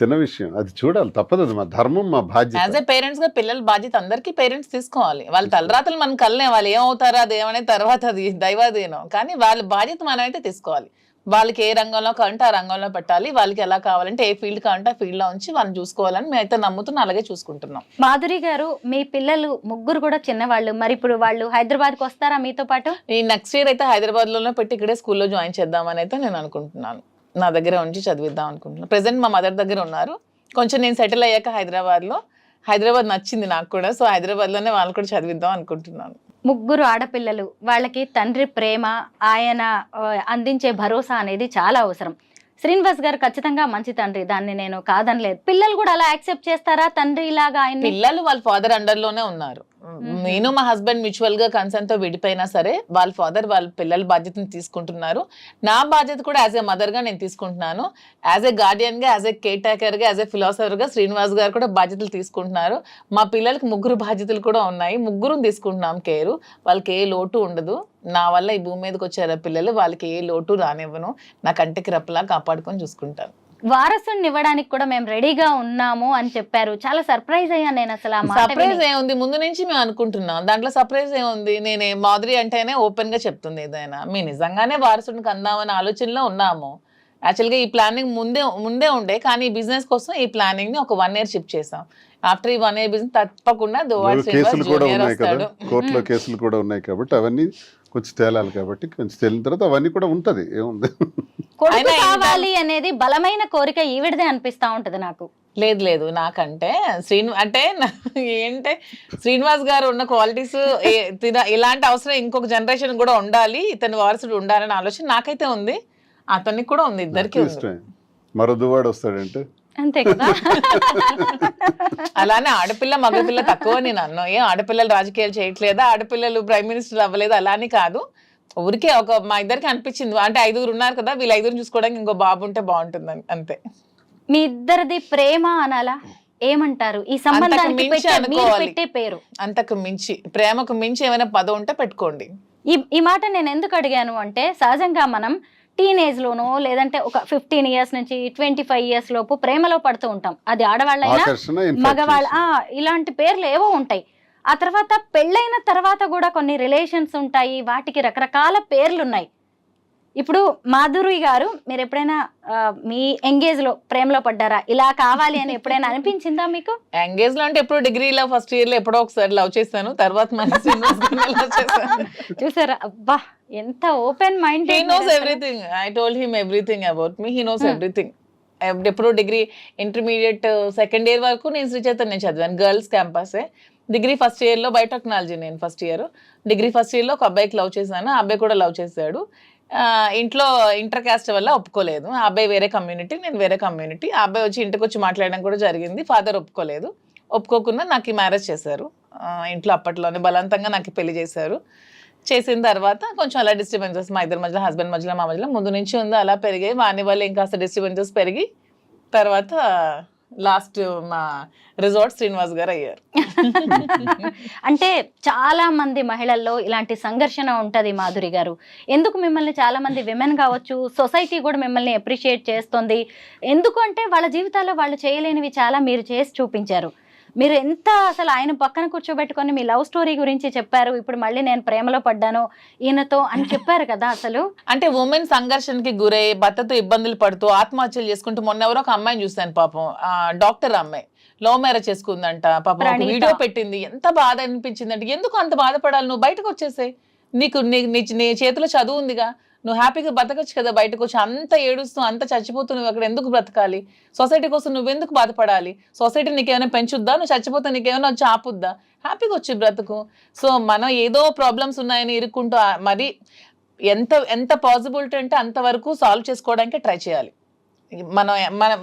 S4: చిన్న విషయం. అది చూడాలి, తప్పదు. అది మా ధర్మం, మా బాధ్యత.
S3: యాజ్ ఏ పేరెంట్స్ గా పిల్లల బాధ్యత అందరికీ పేరెంట్స్ తీసుకోవాలి. వాళ్ళ తలరాతలు మనం కలనే, వాళ్ళు ఏమవుతారో అదేమనే తర్వాత అది దైవాధీనం. కానీ వాళ్ళ బాధ్యత మనం అయితే తీసుకోవాలి. వాళ్ళకి ఏ రంగంలో కావాలంటే ఆ రంగంలో పెట్టాలి. వాళ్ళకి ఎలా కావాలంటే ఏ ఫీల్డ్ కావాలంటే ఆ ఫీల్డ్ లో ఉంచి వాళ్ళని చూసుకోవాలని మేమైతే నమ్ముతున్నాం, అలాగే చూసుకుంటున్నాం.
S2: మాధురి గారు, మీ పిల్లలు 3 కూడా చిన్నవాళ్ళు, మరి ఇప్పుడు వాళ్ళు హైదరాబాద్కి వస్తారా మీతో పాటు?
S3: ఈ నెక్స్ట్ ఇయర్ అయితే హైదరాబాద్ లోనే పెట్టి ఇక్కడే స్కూల్లో జాయిన్ చేద్దామని అయితే నేను అనుకుంటున్నాను. నా దగ్గర ఉంచి చదివిద్దాం అనుకుంటున్నాను. ప్రెసెంట్ మా మదర్ దగ్గర ఉన్నారు. కొంచెం నేను సెటిల్ అయ్యాక హైదరాబాద్ నచ్చింది నాకు కూడా. సో హైదరాబాద్ లోనే వాళ్ళు కూడా చదివిద్దాం అనుకుంటున్నాను.
S2: 3 ఆడపిల్లలు, వాళ్ళకి తండ్రి ప్రేమ, ఆయన అందించే భరోసా అనేది చాలా అవసరం. శ్రీనివాస్ గారు ఖచ్చితంగా మంచి తండ్రి, దాన్ని నేను కాదనలేదు. పిల్లలు కూడా అలా యాక్సెప్ట్ చేస్తారా తండ్రి లాగా? ఆయన
S3: పిల్లలు వాళ్ళ ఫాదర్ అండర్ లోనే ఉన్నారు. నేను మా హస్బెండ్ మ్యూచువల్ గా కన్సర్న్ తో విడిపోయినా సరే వాళ్ళ ఫాదర్ వాళ్ళ పిల్లల బాధ్యతను తీసుకుంటున్నారు. నా బాధ్యత కూడా యాజ్ ఏ మదర్ గా నేను తీసుకుంటున్నాను. యాజ్ ఏ గార్డియన్ గా, యాజ్ ఏ కేర్ టేకర్ గా, యాజ్ ఏ ఫిలాసఫర్ గా శ్రీనివాస్ గారు కూడా బాధ్యతలు తీసుకుంటున్నారు. మా పిల్లలకి 3 బాధ్యతలు కూడా ఉన్నాయి. 3 తీసుకుంటున్నాం కేరు. వాళ్ళకి ఏ లోటు ఉండదు. నా వల్ల ఈ భూమి మీదకి వచ్చారు పిల్లలు, వాళ్ళకి ఏ లోటు రానివ్వను. నా కంటికి రెప్పలా కాపాడుకొని చూసుకుంటాను.
S2: వారసుని ఇవ్వడానికి కూడా మేము రెడీగా ఉన్నాము అని చెప్పారు. చాలా సర్ప్రైజ్ అయ్యాను నేను అసలు.
S3: సర్ప్రైజ్ ఏముంది, ముందు నుంచి మేము అనుకుంటున్నాం. దాంట్లో సర్ప్రైజ్ ఏముంది? నేనే మాధురి అంటేనే ఓపెన్ గా చెప్తుంది ఏదైనా. మేము నిజంగానే వారసుడికి అందామనే ఆలోచనలో ఉన్నాము. యాక్చువల్గా ఈ ప్లానింగ్ ముందే ఉండే, కానీ ఈ బిజినెస్ కోసం ఈ ప్లానింగ్ ని ఒక 1 year షిఫ్ట్ చేసాం. ఆఫ్టర్ ఈ 1 year బిజినెస్ తప్పకుండా
S4: కోర్టులో కేసులు కూడా ఉన్నాయి కాబట్టి అవన్నీ కొంచెం తేలాలి. కాబట్టి కొంచెం తేలిన తర్వాత అవన్నీ కూడా ఉంటది. ఏముంది,
S2: కొడుకు కావాలి అనేది బలమైన కోరిక ఈవిడదే అనిపిస్తా ఉంటది నాకు.
S3: లేదు నాకంటే శ్రీనివాస్ గారు ఉన్న క్వాలిటీస్, ఇలాంటి అవసరం ఇంకొక జనరేషన్ కూడా ఉండాలి, ఇతని వారసుడు ఉండాలనే ఆలోచన నాకైతే ఉంది, అతనికి కూడా ఉంది, ఇద్దరికి ఉంది.
S4: మరో దువాడు వస్తాడంటే
S2: అంతే కదా.
S3: అలానే ఆడపిల్ల మగపిల్ల తక్కువ నేను అన్నా. ఏం ఆడపిల్లలు రాజకీయాలు చేయట్లేదా, ఆడపిల్లలు ప్రైమ్ మినిస్టర్ అవ్వలేదు, అలానే కాదు. ఊరికే మా ఇద్దరికి అనిపించింది. అంటే 5 ఉన్నారు కదా, వీళ్ళు 5 చూసుకోవడానికి ఇంకో బాబు ఉంటే బాగుంటుందని, అంతే.
S2: మీ ఇద్దరిది ప్రేమ అనాలా, ఏమంటారు ఈ సంబంధానికి పెట్టే పేరు?
S3: అంతకు మించి, ప్రేమకు మించి ఏమైనా పదం ఉంటే పెట్టుకోండి.
S2: ఈ మాట నేను ఎందుకు అడిగాను అంటే, సహజంగా మనం టీనేజ్ లోనో లేదంటే ఒక 15 years నుంచి 25 years లోపు ప్రేమలో పడుతూ ఉంటాం. అది ఆడవాళ్ళైనా మగవాళ్ళ, ఇలాంటి పేర్లు ఏవో ఉంటాయి. ఆ తర్వాత పెళ్ళైన తర్వాత కూడా కొన్ని రిలేషన్స్ ఉంటాయి, వాటికి రకరకాల పేర్లు ఉన్నాయి. ఇప్పుడు మాధురి గారు, మీరు ఎప్పుడైనా మీ ఎంగేజ్ లో ప్రేమలో పడ్డారా? ఇలా కావాలి అని ఎప్పుడైనా అనిపించిందా మీకు?
S3: ఎంగేజ్ లో అంటే ఎప్పుడు డిగ్రీలో ఫస్ట్ ఇయర్ లో ఎప్పుడో ఒకసారి లవ్ చేశాను. తర్వాత
S2: చూసారా, అబ్బా ఎంత open mind.
S3: He knows everything. I told him everything about me. He knows everything. ఎప్పుడు డిగ్రీ ఇంటర్మీడియట్ 2nd year వరకు నేను శ్రీ చైతన్య చదివాను, గర్ల్స్ క్యాంపసే. డిగ్రీ ఫస్ట్ ఇయర్ లో బయోటెక్నాలజీ నేను first year. Degree first year లో ఒక అబ్బాయికి లవ్ చేశాను, ఆ అబ్బాయి కూడా లవ్ చేశాడు. ఇంట్లో ఇంటర్ కాస్ట్ వల్ల ఒప్పుకోలేదు. ఆ అబ్బాయి వేరే కమ్యూనిటీ, నేను వేరే కమ్యూనిటీ. ఆ అబ్బాయి వచ్చి ఇంటికి వచ్చి మాట్లాడడం కూడా జరిగింది. ఫాదర్ ఒప్పుకోలేదు. ఒప్పుకోకుండా నాకు ఈ మ్యారేజ్ చేశారు ఇంట్లో. అప్పట్లోనే బలవంతంగా నాకు పెళ్లి చేశారు. చేసిన తర్వాత కొంచెం అలా డిస్టర్బెన్సెస్ మా ఇద్దరి మధ్యలో, హస్బెండ్ మధ్యలో, మా మధ్యలో ముందు నుంచి ఉంది, అలా పెరిగాయి. వాని వల్ల ఇంకాస్త డిస్టర్బెన్సెస్ పెరిగి తర్వాత లాస్ట్ మా రిజార్ట్ శ్రీనివాస్ గారు అయ్యారు.
S2: అంటే చాలా మంది మహిళల్లో ఇలాంటి సంఘర్షణ ఉంటది మాధురి గారు. ఎందుకు మిమ్మల్ని చాలా మంది విమెన్ కావచ్చు, సొసైటీ కూడా మిమ్మల్ని అప్రిషియేట్ చేస్తుంది. ఎందుకు అంటే వాళ్ళ జీవితాల్లో వాళ్ళు చేయలేనివి చాలా మీరు చేసి చూపించారు. మీరు ఎంత అసలు ఆయన పక్కన కూర్చోబెట్టుకొని మీ లవ్ స్టోరీ గురించి చెప్పారు, ఇప్పుడు మళ్ళీ నేను ప్రేమలో పడ్డాను ఈయనతో అని చెప్పారు కదా అసలు.
S3: అంటే ఉమెన్ సంఘర్షణకి గురై భర్తతో ఇబ్బందులు పడుతూ ఆత్మహత్యలు చేసుకుంటూ మొన్న ఎవరో ఒక అమ్మాయిని చూశాను పాపం, డాక్టర్ అమ్మాయి లవ్ మ్యారేజ్ చేసుకుందంట పాపం, ఒక
S2: ప్రణీత.
S3: వీడియో పెట్టింది, ఎంత బాధ అనిపించింది అంటే ఎందుకు అంత బాధపడాలి, నువ్వు బయటకు వచ్చేసాయి, నీ చేతిలో చదువు ఉందిగా, నువ్వు హ్యాపీగా బతకచ్చు కదా, బయటకు వచ్చి అంత ఏడుస్తూ అంత చచ్చిపోతూ నువ్వు అక్కడ ఎందుకు బ్రతకాలి, సొసైటీ కోసం నువ్వెందుకు బాధపడాలి, సొసైటీ నీకేమైనా పెంచుద్దా, నువ్వు చచ్చిపోతే నీకేమైనా వచ్చి ఆపుద్దా, హ్యాపీగా వచ్చి బ్రతుకు. సో మనం ఏదో ప్రాబ్లమ్స్ ఉన్నాయని ఇరుక్కుంటూ మరి ఎంత పాసిబిలిటీ అంటే అంతవరకు సాల్వ్ చేసుకోవడానికి ట్రై చేయాలి. మన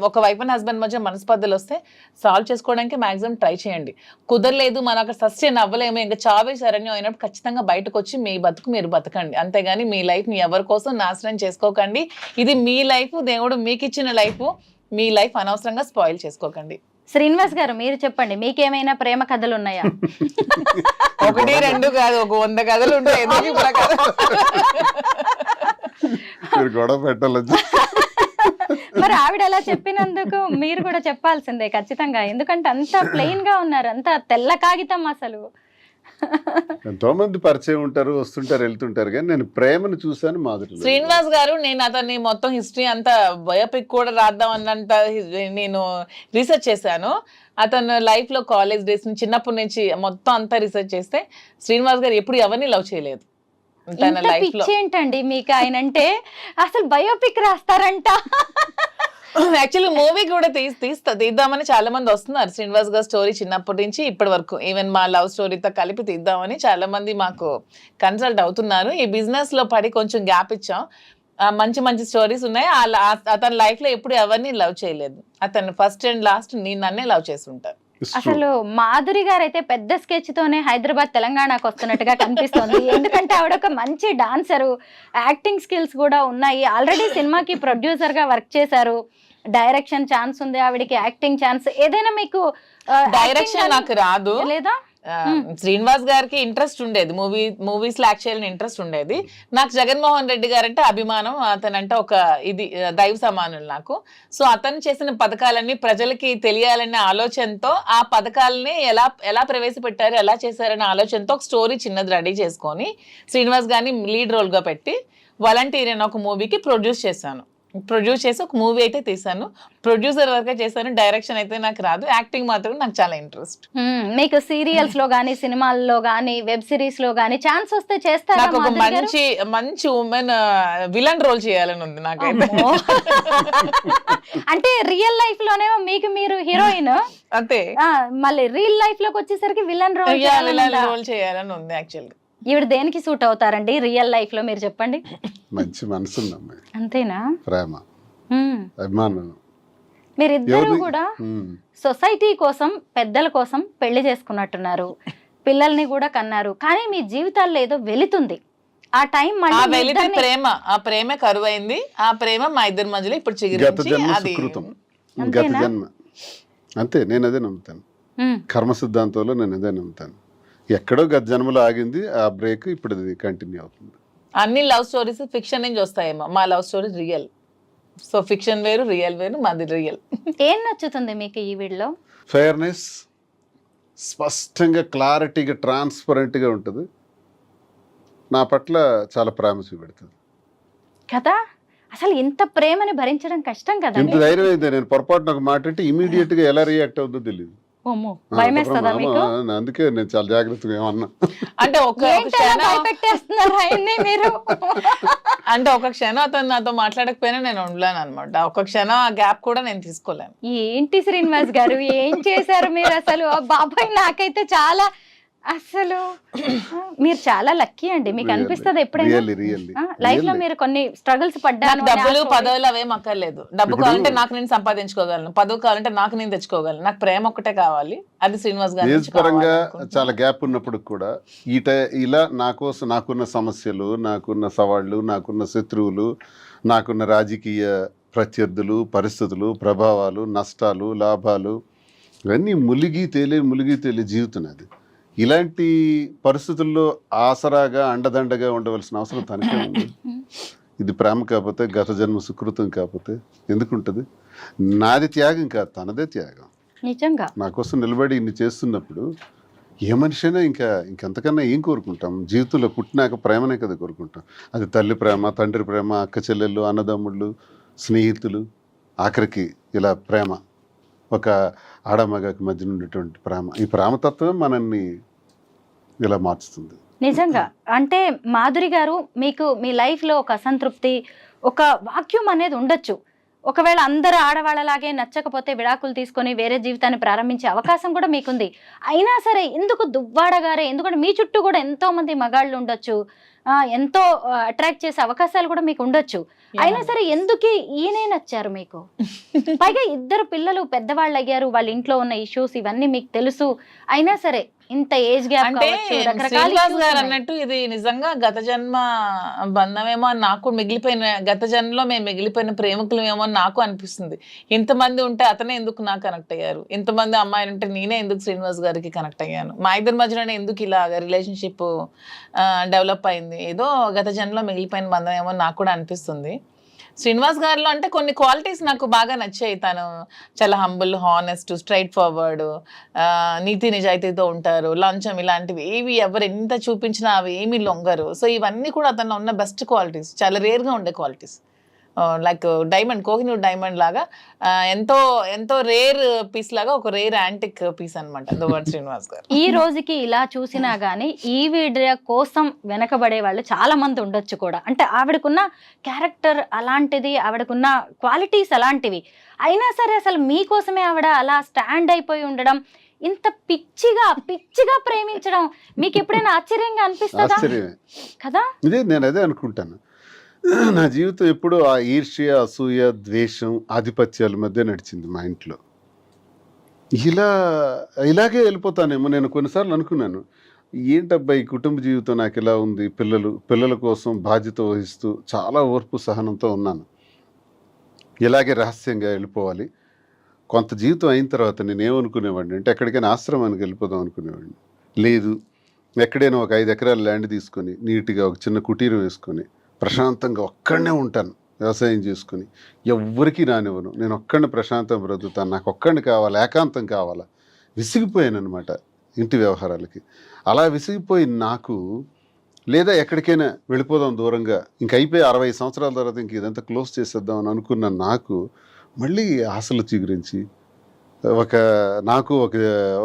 S3: ఒక వైఫ్ అండ్ హస్బెండ్ మధ్య మనస్పర్ధలు వస్తే సాల్వ్ చేసుకోవడానికి మాక్సిమం ట్రై చేయండి. కుదరలేదు, మనం అక్కడ సస్టైన్ అవ్వలేము, ఇంకా చావే శరణ్యం అయినప్పుడు ఖచ్చితంగా బయటకు వచ్చి మీ బతుకు మీరు బతకండి. అంతేగాని మీ లైఫ్ని ఎవరి కోసం నాశనం చేసుకోకండి. ఇది మీ లైఫ్, దేవుడు మీకు ఇచ్చిన లైఫ్, మీ లైఫ్ అనవసరంగా స్పాయిల్ చేసుకోకండి.
S2: శ్రీనివాస్ గారు మీరు చెప్పండి, మీకేమైనా ప్రేమ కథలు ఉన్నాయా?
S3: 1 2 కాదు, ఒక 100 కథలు ఉంటాయి. ఎందుకు ఇప్పుడు ఆ కథ?
S4: మీరు గొడవ పెట్టాలి.
S2: మరి ఆవిడ అలా చెప్పినందుకు మీరు కూడా చెప్పాల్సిందే ఖచ్చితంగా, ఎందుకంటే అంత ప్లెయిన్ గా ఉన్నారు, అంత తెల్ల కాగితం అసలు.
S4: ఎంతో మంది పరిచయం ఉంటారు, వస్తుంటారు, వెళ్తుంటారు, కానీ నేను ప్రేమను చూశాను మాధురి.
S3: శ్రీనివాస్ గారు, నేను అతన్ని మొత్తం హిస్టరీ అంతా బయోపిక్ కూడా రాద్దాం అన్నంత నేను రీసెర్చ్ చేశాను. అతను లైఫ్ లో కాలేజ్ డేస్ నుంచి చిన్నప్పటి నుంచి మొత్తం అంతా రీసెర్చ్ చేస్తే శ్రీనివాస్ గారు ఎప్పుడు ఎవరిని లవ్ చేయలేదు తన లైఫ్ లో.
S2: ఏంటండి మీకు ఆయన అంటే, అసలు బయోపిక్ రాస్తారంట.
S3: యాక్చువల్లీ మూవీ కూడా తీద్దామని చాలా మంది వస్తున్నారు. శ్రీనివాస్ గారి స్టోరీ చిన్నప్పటి నుంచి ఇప్పటి వరకు ఈవెన్ మా లవ్ స్టోరీతో కలిపి తీద్దామని చాలా మంది మాకు కన్సల్ట్ అవుతున్నారు. ఈ బిజినెస్ లో పడి కొంచెం గ్యాప్ ఇచ్చాం. మంచి మంచి స్టోరీస్ ఉన్నాయి. అతని లైఫ్ లో ఎప్పుడు ఎవరిని లవ్ చేయలేదు. అతను ఫస్ట్ అండ్ లాస్ట్ నన్నే లవ్ చేసి ఉంటారు.
S2: అసలు మాధురి గారు అయితే పెద్ద స్కెచ్ తోనే హైదరాబాద్ తెలంగాణకు వస్తున్నట్టుగా కనిపిస్తుంది. ఎందుకంటే ఆవిడ ఒక మంచి డాన్సరు, యాక్టింగ్ స్కిల్స్ కూడా ఉన్నాయి, ఆల్రెడీ సినిమాకి ప్రొడ్యూసర్ గా వర్క్ చేశారు, డైరెక్షన్ ఛాన్స్ ఉంది ఆవిడకి, యాక్టింగ్ ఛాన్స్. ఏదైనా మీకు
S3: డైరెక్షన్ నాకు రాదు
S2: లేదా?
S3: శ్రీనివాస్ గారికి ఇంట్రెస్ట్ ఉండేది, మూవీస్ లో యాక్ట్ చేయాలని ఇంట్రెస్ట్ ఉండేది. నాకు జగన్మోహన్ రెడ్డి గారు అంటే అభిమానం, అతనంటే ఒక ఇది దైవ సమానులు నాకు. సో అతను చేసిన పథకాలన్నీ ప్రజలకి తెలియాలనే ఆలోచనతో ఆ పథకాలని ఎలా ప్రవేశపెట్టారు, ఎలా చేశారనే ఆలోచనతో ఒక స్టోరీ చిన్నది రెడీ చేసుకొని శ్రీనివాస్ గారిని లీడ్ రోల్ గా పెట్టి వాలంటీర్ అనే ఒక మూవీకి ప్రొడ్యూస్ చేసి ఒక మూవీ అయితే తీసాను. ప్రొడ్యూసర్ వరకే చేశాను, డైరెక్షన్ అయితే నాకు రాదు. యాక్టింగ్ మాత్రం నాకు చాలా ఇంట్రెస్ట్.
S2: మీకు సీరియల్స్ లో గానీ, సినిమాల్లో గానీ, వెబ్ సిరీస్ లో గానీ ఛాన్స్ వస్తే చేస్తారా?
S3: నాకు ఒక మంచి ఉమెన్ విలన్ రోల్ చేయాలని ఉంది నాకైతే.
S2: అంటే రియల్ లైఫ్ లోనేమో మీకు మీరు హీరోయిన్,
S3: అంతే,
S2: మళ్ళీ రియల్ లైఫ్ లోకి వచ్చేసరికి విలన్ రోల్
S3: చేయాలని ఉంది. యాక్చువల్లీ
S2: ఈవిడ దేనికి సూట్ అవుతారండి రియల్ లైఫ్ లో, మీరు చెప్పండి.
S4: మంచి మనసు ఉంది అమ్మాయి,
S2: అంతేనా?
S4: ప్రేమ, అభిమానం.
S2: మీరిద్దరు కూడా సొసైటీ కోసం, పెద్దల కోసం పెళ్లి చేసుకున్నట్టున్నారు, పిల్లల్ని కూడా కన్నారు, కానీ మీ జీవితాల్లో ఏదో వెళుతుంది. ఆ టైం
S3: వెళితే ఆ ప్రేమ కరువైంది. ఆ ప్రేమ మా ఇద్దరి మధ్యలో ఇప్పుడు చిగురించి అది
S4: గత జన్మ. అంతే, నేను అదే నమ్ముతాను. కర్మ సిద్ధాంతంలో నేను అదే నమ్ముతాను. ఎక్కడో గత జన్మలో ఆగింది, ఆ బ్రేక్ ఇప్పుడు అది కంటిన్యూ అవుతుంది.
S3: అన్ని లవ్ స్టోరీస్ ఫిక్షన్ నుంచి వస్తాయేమో, మా love story real. So fiction వేరు, రియల్ వేరు, మాది రియల్.
S2: ఏం నచ్చుతుంది మీకు ఈ వీడియోలో?
S4: ఫెయిర్నెస్, స్పష్టంగా, క్లారిటీగా, ట్రాన్స్పరెంట్గా ఉంటుంది. నా పట్ల చాలా ప్రేమ చూపెడుతుంది
S2: కదా. అసలు ఇంత ప్రేమని భరించడం కష్టం కదా.
S4: ఇంత ధైర్యం అయితే నేను పొరపాటున ఒక మాట అంటే ఇమీడియట్ గా ఎలా రియాక్ట్ అవుతుందో తెలియదు. అందుకే నేను చాలా జాగ్రత్తగా ఏమన్నా
S3: అంటే అంటే ఒక క్షణం అతను నాతో మాట్లాడకపోయినా నేను ఉండలేను అనమాట. ఒక క్షణం ఆ గ్యాప్ కూడా నేను తీసుకోలేను.
S2: ఏంటి శ్రీనివాస్ గారు ఏం చేశారు మీరు అసలు? బాబాయ్ నాకైతే చాలా, అసలు మీరు చాలా లక్కీ అండి. మీకు అనిపిస్తుంది ఎప్పుడైనా లైఫ్ లో మీరు కొన్ని స్ట్రగుల్స్ పడ్డారు?
S3: డబ్బులు పదవులు అవేం అక్కర్లేదు. డబ్బు కావాలంటే నాకు నేను సంపాదించుకోగలను, పదవి కావాలంటే నాకు నేను తెచ్చుకోగలను. నాకు ప్రేమ ఒక్కటే కావాలి, అది శ్రీనివాస్ గారు.
S4: ఏజ్ పరంగా చాలా గ్యాప్ ఉన్నప్పుడు కూడా ఇలా నా కోసం నాకున్న సమస్యలు, నాకున్న సవాళ్ళు, నాకున్న శత్రువులు, నాకున్న రాజకీయ ప్రత్యర్థులు, పరిస్థితులు, ప్రభావాలు, నష్టాలు, లాభాలు, ఇవన్నీ ములిగి తేలి జీవితం. అది ఇలాంటి పరిస్థితుల్లో ఆసరాగా, అండదండగా ఉండవలసిన అవసరం తనకే ఉంది. ఇది ప్రేమ కాకపోతే, గత జన్మ సుకృతం కాకపోతే ఎందుకుంటుంది? నాది త్యాగం కాదు, తనదే త్యాగం.
S2: నిజంగా
S4: నా కోసం నిలబడి ఇన్ని చేస్తున్నప్పుడు ఏ మనిషి అయినా ఇంకెంతకన్నా ఏం కోరుకుంటాం? జీవితంలో పుట్టినాక ప్రేమనే కదా కోరుకుంటాం. అది తల్లి ప్రేమ, తండ్రి ప్రేమ, అక్క చెల్లెళ్ళు, అన్నదమ్ముళ్ళు, స్నేహితులు, ఆఖరికి ఇలా ప్రేమ, ఒక ఆడమగకి మధ్య ఉండేటువంటి ప్రేమ. ఈ ప్రేమతత్వమే మనల్ని ఇలా మార్చుతుంది.
S2: నిజంగా అంటే మాధురి గారు, మీకు మీ లైఫ్లో ఒక అసంతృప్తి, ఒక వాక్యూమ్ అనేది ఉండొచ్చు. ఒకవేళ అందరు ఆడవాళ్ళలాగే నచ్చకపోతే విడాకులు తీసుకొని వేరే జీవితాన్ని ప్రారంభించే అవకాశం కూడా మీకుంది. అయినా సరే ఎందుకు దువ్వాడ గారే, ఎందుకంటే మీ చుట్టూ కూడా ఎంతో మంది మగాళ్ళు ఉండొచ్చు, ఎంతో అట్రాక్ట్ చేసే అవకాశాలు కూడా మీకు ఉండొచ్చు. అయినా సరే ఎందుకు ఈయనే నచ్చారు మీకు? పైగా ఇద్దరు పిల్లలు పెద్దవాళ్ళు అయ్యారు, వాళ్ళ ఇంట్లో ఉన్న ఇష్యూస్ ఇవన్నీ మీకు తెలుసు. అయినా సరే ఇంత ఏజ్ గ్యాప్
S3: అంటే
S2: రకరకాల
S3: శ్రీనివాస్ గారు అన్నట్టు ఇది నిజంగా గత జన్మ బంధమేమో అని నాకు మిగిలిపోయిన, గత జన్మలో మేము మిగిలిపోయిన ప్రేమికులమేమో అని నాకు అనిపిస్తుంది. ఇంతమంది ఉంటే అతనే ఎందుకు నాకు కనెక్ట్ అయ్యారు, ఇంతమంది అమ్మాయిలు ఉంటే నేనే ఎందుకు శ్రీనివాస్ గారికి కనెక్ట్ అయ్యాను, మా ఇద్దరి మధ్యలోనే ఎందుకు ఇలా రిలేషన్షిప్ డెవలప్ అయింది, ఏదో గత జన్మలో మిగిలిపోయిన బంధం ఏమో నాకు కూడా అనిపిస్తుంది. శ్రీనివాస్ గారిలో అంటే కొన్ని క్వాలిటీస్ నాకు బాగా నచ్చాయి. తను చాలా హంబుల్, హానెస్ట్, స్ట్రైట్ ఫార్వర్డ్, నీతి నిజాయితీతో ఉంటారు, లంచం ఇలాంటివి ఏవి ఎవరు ఎంత చూపించినా అవి ఏమీ లొంగరు. సో ఇవన్నీ కూడా అతను ఉన్న బెస్ట్ క్వాలిటీస్, చాలా రేర్గా ఉండే qualities. Like diamond, Kohinoor diamond లాగా ఎంతో ఎంతో రేర్ పీస్ లాగా, ఒక రేర్ యాంటిక్ పీస్ అనమాట దువ్వాడ శ్రీనివాస్ గారు.
S2: ఈ రోజుకి ఇలా చూసినా గానీ ఈ వీడియో కోసం వెనకబడే వాళ్ళు చాలా మంది ఉండొచ్చు కూడా. అంటే ఆవిడకున్న క్యారెక్టర్ అలాంటిది, ఆవిడకున్న క్వాలిటీస్ అలాంటివి. అయినా సరే అసలు మీకోసమే ఆవిడ అలా స్టాండ్ అయిపోయి ఉండడం, ఇంత పిచ్చిగా ప్రేమించడం మీకు ఎప్పుడైనా ఆశ్చర్యంగా అనిపిస్తుందా? కదా,
S4: ఇదే నేను అదే అనుకుంటాను. నా జీవితం ఎప్పుడు ఆ ఈర్ష్య, అసూయ, ద్వేషం, ఆధిపత్యాల మధ్య నడిచింది మా ఇంట్లో. ఇలాగే వెళ్ళిపోతానేమో. నేను కొన్నిసార్లు అనుకున్నాను, ఏంటబ్బా ఈ కుటుంబ జీవితం నాకు ఇలా ఉంది, పిల్లల కోసం బాధ్యత వహిస్తూ చాలా ఓర్పు సహనంతో ఉన్నాను. ఇలాగే రహస్యంగా వెళ్ళిపోవాలి. కొంత జీవితం అయిన తర్వాత నేను ఏమనుకునేవాడిని అంటే ఎక్కడికైనా ఆశ్రమానికి వెళ్ళిపోదాం అనుకునేవాడిని. లేదు, ఎక్కడైనా ఒక 5 ఎకరాల ల్యాండ్ తీసుకొని నీట్గా ఒక చిన్న కుటీరం వేసుకొని ప్రశాంతంగా ఒక్కడనే ఉంటాను, వ్యవసాయం చేసుకుని ఎవ్వరికీ రానివ్వను, నేను ఒక్కడిని ప్రశాంతంగా బ్రతుకుతాను, నాకు ఒక్కడిని కావాలి, ఏకాంతం కావాలా. విసిగిపోయాను అనమాట ఇంటి వ్యవహారాలకి. అలా విసిగిపోయి నాకు, లేదా ఎక్కడికైనా వెళ్ళిపోదాం దూరంగా, ఇంక అయిపోయి 60 సంవత్సరాల తర్వాత ఇంక ఇదంతా క్లోజ్ చేసేద్దాం అని అనుకున్న నాకు మళ్ళీ ఆశలు చిగురించి నాకు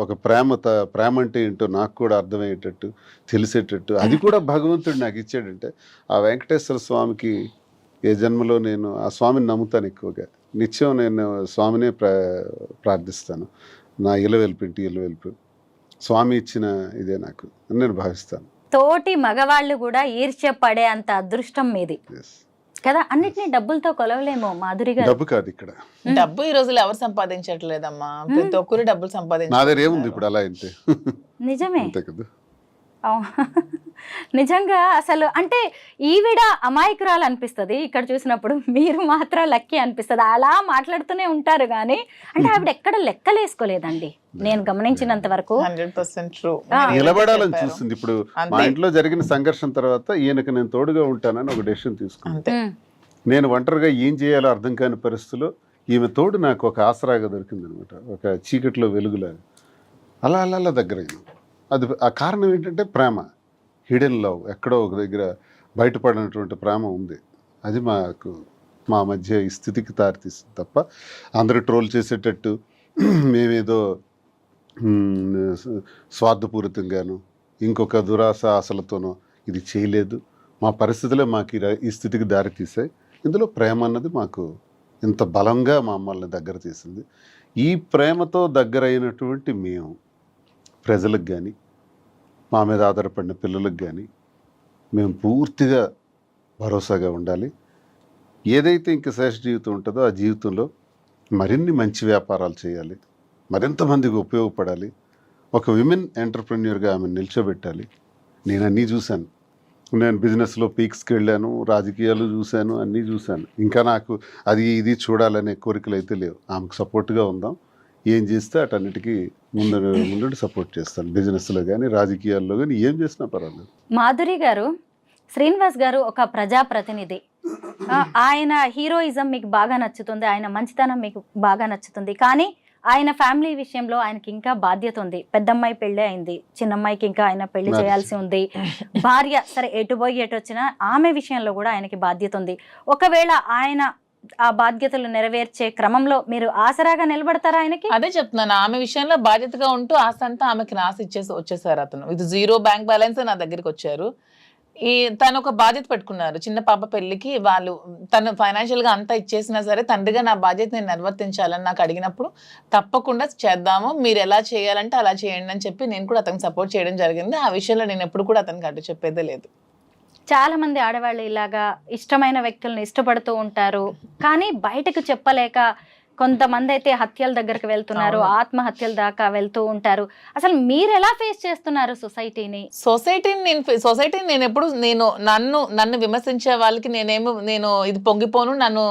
S4: ఒక ప్రేమ అంటే ఏంటో నాకు కూడా అర్థమయ్యేటట్టు, తెలిసేటట్టు, అది కూడా భగవంతుడు నాకు ఇచ్చాడంటే ఆ వెంకటేశ్వర స్వామికి ఏ జన్మలో నేను ఆ స్వామిని నమ్ముతాను ఎక్కువగా. నిత్యం నేను స్వామినే ప్రార్థిస్తాను. నా ఇలవెల్పు స్వామి ఇచ్చిన ఇదే నాకు అని నేను భావిస్తాను.
S2: తోటి మగవాళ్ళు కూడా ఈర్ష్య పడే అంత అదృష్టం మీది కదా. అన్నిటినీ డబ్బులతో కొలవలేమో మాధురి గారు.
S4: డబ్బు కాదు ఇక్కడ,
S3: డబ్బు ఈ రోజుల్లో ఎవరు సంపాదించట్లేదమ్మా, ప్రతి ఒక్కరు డబ్బులు
S4: నా దగ్గర ఏముంది ఇప్పుడు అలా అయితే.
S2: నిజమే
S4: అంతే కదా.
S2: నిజంగా అసలు అంటే ఈవిడ అమాయకురాలు అనిపిస్తుంది ఇక్కడ చూసినప్పుడు, మీరు మాత్రం లక్కీ అనిపిస్తుంది. అలా మాట్లాడుతూనే ఉంటారు కానీ అంటే ఆవిడ ఎక్కడ లెక్కలేసుకోలేదండి నేను గమనించినంత వరకు.
S3: 100% ట్రూ.
S4: నిలబడాలని చూస్తుంది. ఇప్పుడు మా ఇంట్లో జరిగిన సంఘర్షణ తర్వాత ఈయనకు నేను తోడుగా ఉంటానని ఒక డెసిషన్ తీసుకున్నాను. నేను ఒంటరిగా ఏం చేయాలో అర్థం కాని పరిస్థితిలో ఈమె తోడు నాకు ఒక ఆసరాగా దొరికింది అనమాట, ఒక చీకట్లో వెలుగులాగా. అలా దగ్గరైంది. అది ఆ కారణం ఏంటంటే ప్రేమ, హిడెన్ లవ్, ఎక్కడో ఒక దగ్గర బయటపడినటువంటి ప్రేమ ఉంది. అది మా మధ్య ఈ స్థితికి దారితీస్తుంది తప్ప అందరూ ట్రోల్ చేసేటట్టు మేమేదో స్వార్థపూరితంగాను ఇంకొక దురాశ ఆశలతోనో ఇది చేయలేదు. మా పరిస్థితులే మాకు ఈ స్థితికి దారితీసాయి. ఇందులో ప్రేమ అన్నది మాకు ఇంత బలంగా మా అమ్మల్ని దగ్గర తీసింది. ఈ ప్రేమతో దగ్గరైనటువంటి మేము ప్రజలకు కానీ, మా మీద ఆధారపడిన పిల్లలకు కానీ మేము పూర్తిగా భరోసాగా ఉండాలి. ఏదైతే ఇంక శేష జీవితం ఉంటుందో ఆ జీవితంలో మరిన్ని మంచి వ్యాపారాలు చేయాలి, మరింతమందికి ఉపయోగపడాలి, ఒక విమెన్ ఎంటర్ప్రెన్యూర్గా ఆమెను నిల్చోబెట్టాలి. నేను అన్నీ చూశాను. నేను బిజినెస్లో పీక్స్కి వెళ్ళాను, రాజకీయాలు చూశాను, అన్నీ చూశాను. ఇంకా నాకు అది ఇది చూడాలనే కోరికలు అయితే లేవు. ఆమెకు సపోర్ట్గా ఉందాం, ఏం చేస్తే అటన్నిటికీ ముందు సపోర్ట్ చేస్తాను. బిజినెస్లో కానీ రాజకీయాల్లో కానీ ఏం చేసినా పర్వాలేదు.
S2: మాధురి గారు, శ్రీనివాస్ గారు ఒక ప్రజాప్రతినిధి. ఆయన హీరోయిజం మీకు బాగా నచ్చుతుంది, ఆయన మంచితనం మీకు బాగా నచ్చుతుంది. కానీ ఆయన ఫ్యామిలీ విషయంలో ఆయనకి ఇంకా బాధ్యత ఉంది. పెద్దమ్మాయి పెళ్లి అయింది, చిన్నమ్మాయికి ఇంకా ఆయన పెళ్లి చేయాల్సి ఉంది. భార్య సరే ఎటు పోయి ఎటు వచ్చినా ఆమె విషయంలో కూడా ఆయనకి బాధ్యత ఉంది. ఒకవేళ ఆయన ఆ బాధ్యతలు నెరవేర్చే క్రమంలో మీరు ఆసరాగా నిలబడతారా ఆయనకి?
S3: అదే చెప్తున్నాను, ఆమె విషయంలో బాధ్యతగా ఉంటూ ఆస్తి అంతా ఆమెకి రాసి వచ్చేసారు. అతను ఇది 0 బ్యాంక్ బ్యాలెన్స్ నా దగ్గరికి వచ్చారు. తను ఒక బాధ్యత పెట్టుకున్నారు. చిన్న పాప పెళ్లికి వాళ్ళు తను ఫైనాన్షియల్ గా అంతా ఇచ్చేసినా సరే తండ్రిగా నా బాధ్యత నేను నిర్వర్తించాలని నాకు అడిగినప్పుడు తప్పకుండా చేద్దాము, మీరు ఎలా చేయాలంటే అలా చేయండి అని చెప్పి నేను కూడా అతనికి సపోర్ట్ చేయడం జరిగింది. ఆ విషయంలో నేను ఎప్పుడు కూడా అతనికి అడ్డు చెప్పేదే లేదు.
S2: చాలా మంది ఆడవాళ్ళు ఇలాగా ఇష్టమైన వ్యక్తులను ఇష్టపడుతూ ఉంటారు, కానీ బయటకు చెప్పలేక కొంతమంది అయితే హత్యల దగ్గరకు వెళ్తున్నారు, ఆత్మహత్యల దాకా వెళ్తూ ఉంటారు. అసలు మీరు ఎలా ఫేస్ చేస్తున్నారు సొసైటీని?
S3: సొసైటీని నేను ఎప్పుడు నన్ను విమర్శించే వాళ్ళకి నేను ఇది పొంగిపోను, నన్ను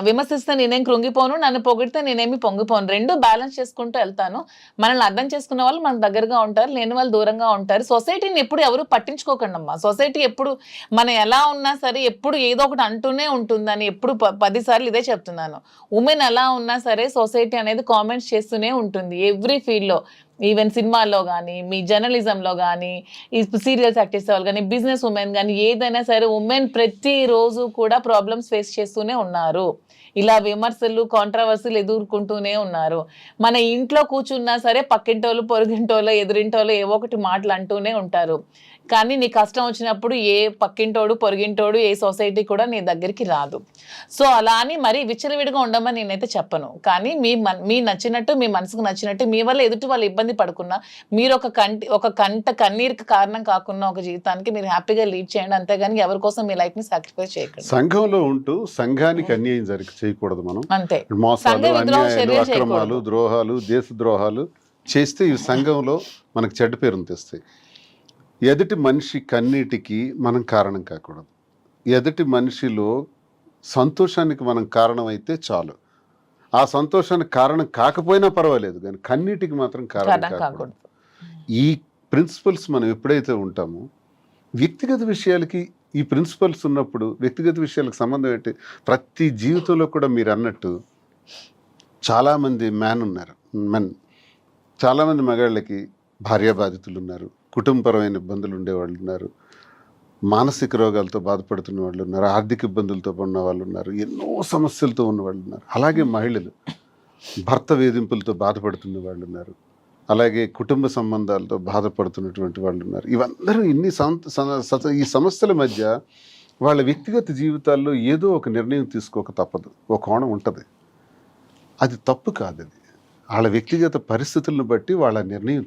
S3: విమర్శిస్తే నేనేం కృంగిపోను, నన్ను పొగిడితే నేనేమి పొంగిపోను. రెండు బ్యాలెన్స్ చేసుకుంటూ వెళ్తాను. మనల్ని అర్థం చేసుకున్న వాళ్ళు మనకు దగ్గరగా ఉంటారు, లేని వాళ్ళు దూరంగా ఉంటారు. సొసైటీని ఎప్పుడు ఎవరు పట్టించుకోకండి అమ్మా. సొసైటీ ఎప్పుడు మనం ఎలా ఉన్నా సరే ఎప్పుడు ఏదో ఒకటి అంటూనే ఉంటుందని ఎప్పుడు 10 సార్లు ఇదే చెప్తున్నాను. ఉమెన్ ఎలా ఉన్నా సరే సొసైటీ అనేది కామెంట్స్ చేస్తూనే ఉంటుంది ఎవ్రీ ఫీల్డ్లో. ఈవెన్ సినిమాల్లో కానీ, మీ జర్నలిజంలో కానీ, ఈ సీరియల్స్ యాక్ట్ చేసే వాళ్ళు కానీ, బిజినెస్ ఉమెన్ కానీ, ఏదైనా సరే ఉమెన్ ప్రతిరోజు కూడా ప్రాబ్లమ్స్ ఫేస్ చేస్తూనే ఉన్నారు. ఇలా విమర్శలు, కాంట్రవర్సీలు ఎదుర్కొంటూనే ఉన్నారు. మన ఇంట్లో కూర్చున్నా సరే పక్కింటోళ్ళు, పొరుగింటోళ్ళు, ఎదురింటోళ్ళు ఏవో ఒకటి మాటలు అంటూనే ఉంటారు. కానీ నీ కష్టం వచ్చినప్పుడు ఏ పక్కింటోడు, పొరుగింటోడు, ఏ సొసైటీ కూడా నీ దగ్గరికి రాదు. సో అలా అని మరీ విచ్చలవిడిగా ఉండమని నేనైతే చెప్పను. కానీ మీ నచ్చినట్టు, మీ మనసుకు నచ్చినట్టు, మీ వల్ల ఎదుటి వాళ్ళు ఇబ్బంది పడకున్నా, మీరు ఒక కంట కన్నీరుకి కారణం కాకుండా ఒక జీవితానికి మీరు హ్యాపీగా లీడ్ చేయండి. అంతేగాని ఎవరి కోసం మీ లైఫ్ ని సాక్రిఫైస్ చేయకండి.
S4: సంఘంలో ఉంటూ సంఘానికి అన్యాయం చేయకూడదు. మనం
S3: అంతే.
S4: మోసాలు, అన్యాయాలు, అక్రమాలు, ద్రోహాలు, దేశ ద్రోహాలు చేస్తే ఈ సంఘంలో మనకు చెడ్డ పేరును తెస్తాయి. ఎదుటి మనిషి కన్నీటికి మనం కారణం కాకూడదు. ఎదుటి మనిషిలో సంతోషానికి మనం కారణం అయితే చాలు. ఆ సంతోషానికి కారణం కాకపోయినా పర్వాలేదు, కానీ కన్నీటికి మాత్రం కారణం కాకూడదు. ఈ ప్రిన్సిపల్స్ మనం ఎప్పుడైతే ఉంటామో వ్యక్తిగత విషయాలకి ఈ ప్రిన్సిపల్స్ ఉన్నప్పుడు వ్యక్తిగత విషయాలకు సంబంధం ఏంటి? ప్రతి జీవితంలో కూడా మీరు అన్నట్టు చాలామంది చాలామంది మగాళ్ళకి భార్య బాధితులు ఉన్నారు, కుటుంబపరమైన ఇబ్బందులు ఉండేవాళ్ళు ఉన్నారు, మానసిక రోగాలతో బాధపడుతున్న వాళ్ళు ఉన్నారు, ఆర్థిక ఇబ్బందులతో ఉన్న వాళ్ళు ఉన్నారు, ఎన్నో సమస్యలతో ఉన్న వాళ్ళు ఉన్నారు. అలాగే మహిళలు భర్త వేధింపులతో బాధపడుతున్న వాళ్ళు ఉన్నారు, అలాగే కుటుంబ సంబంధాలతో బాధపడుతున్నటువంటి వాళ్ళు ఉన్నారు. ఇవందరూ ఈ సమస్యల మధ్య వాళ్ళ వ్యక్తిగత జీవితాల్లో ఏదో ఒక నిర్ణయం తీసుకోక తప్పదు. ఒక కోణం ఉంటుంది, అది తప్పు కాదు. అది వాళ్ళ వ్యక్తిగత పరిస్థితులను బట్టి వాళ్ళ నిర్ణయం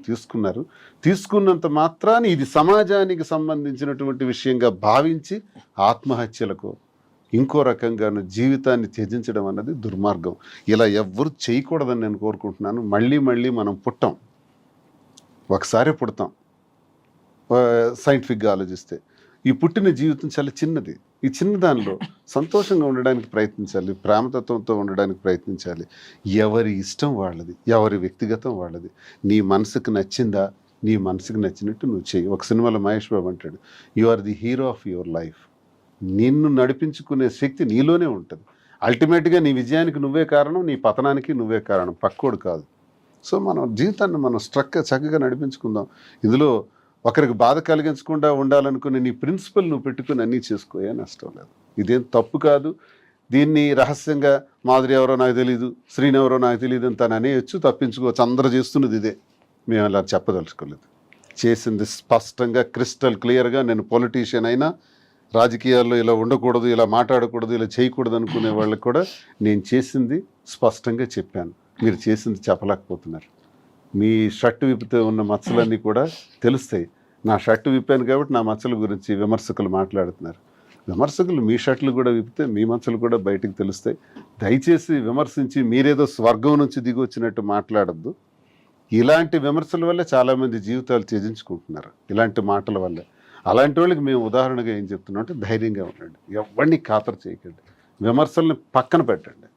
S4: తీసుకున్నంత మాత్రాన్ని ఇది సమాజానికి సంబంధించినటువంటి విషయంగా భావించి ఆత్మహత్యలకు ఇంకో రకంగాను జీవితాన్ని త్యజించడం అన్నది దుర్మార్గం. ఇలా ఎవ్వరు చేయకూడదని నేను కోరుకుంటున్నాను. మళ్ళీ మనం పుట్టాం, ఒకసారి పుడతాం. సైంటిఫిక్గా ఆలోచిస్తే ఈ పుట్టిన జీవితం చాలా చిన్నది. ఈ చిన్న దానిలో సంతోషంగా ఉండడానికి ప్రయత్నించాలి, ప్రేమతత్వంతో ఉండడానికి ప్రయత్నించాలి. ఎవరి ఇష్టం వాళ్ళది, ఎవరి వ్యక్తిగతం వాళ్ళది. నీ మనసుకు నచ్చిందా, నీ మనసుకు నచ్చినట్టు నువ్వు చెయ్యి. ఒక సినిమాలో మహేష్ బాబు అంటాడు, you are the hero of your life. నిన్ను నడిపించుకునే శక్తి నీలోనే ఉంటుంది. అల్టిమేట్గా నీ విజయానికి నువ్వే కారణం, నీ పతనానికి నువ్వే కారణం, పక్కోడు కాదు. సో మనం జీవితాన్ని మనం చక్కగా నడిపించుకుందాం. ఇందులో ఒకరికి బాధ కలిగించకుండా ఉండాలనుకునే నీ ప్రిన్సిపల్ నువ్వు పెట్టుకుని అన్నీ చేసుకోయే నష్టం లేదు. ఇదేం తప్పు కాదు. దీన్ని రహస్యంగా మాధురి ఎవరో నాకు తెలియదు, శ్రీని ఎవరో నాకు తెలియదు అని తను అనేయచ్చు, తప్పించుకోవచ్చు. అందరూ చేస్తున్నది ఇదే. మేము అలా చెప్పదలుచుకోలేదు. చేసింది స్పష్టంగా క్రిస్టల్ క్లియర్గా. నేను పొలిటీషియన్ అయినా, రాజకీయాల్లో ఇలా ఉండకూడదు, ఇలా మాట్లాడకూడదు, ఇలా చేయకూడదు అనుకునే వాళ్ళకి కూడా నేను చేసింది స్పష్టంగా చెప్పాను. మీరు చేసింది చెప్పలేకపోతున్నారు. మీ షర్టు విప్పితే ఉన్న మచ్చలన్నీ కూడా తెలుస్తాయి. నా షర్టు విప్పాను కాబట్టి నా మచ్చల గురించి విమర్శకులు మాట్లాడుతున్నారు. విమర్శకులు మీ షర్ట్లు కూడా విప్పితే మీ మచ్చలు కూడా బయటికి తెలుస్తాయి. దయచేసి విమర్శించి మీరేదో స్వర్గం నుంచి దిగి వచ్చినట్టు మాట్లాడద్దు. ఇలాంటి విమర్శల వల్ల చాలామంది జీవితాలు త్యజించుకుంటున్నారు, ఇలాంటి మాటల వల్ల. అలాంటి వాళ్ళకి మేము ఉదాహరణగా ఏం చెప్తున్నాం అంటే ధైర్యంగా ఉండండి, ఎవరిని ఖాతరు చేయకండి, విమర్శల్ని పక్కన పెట్టండి.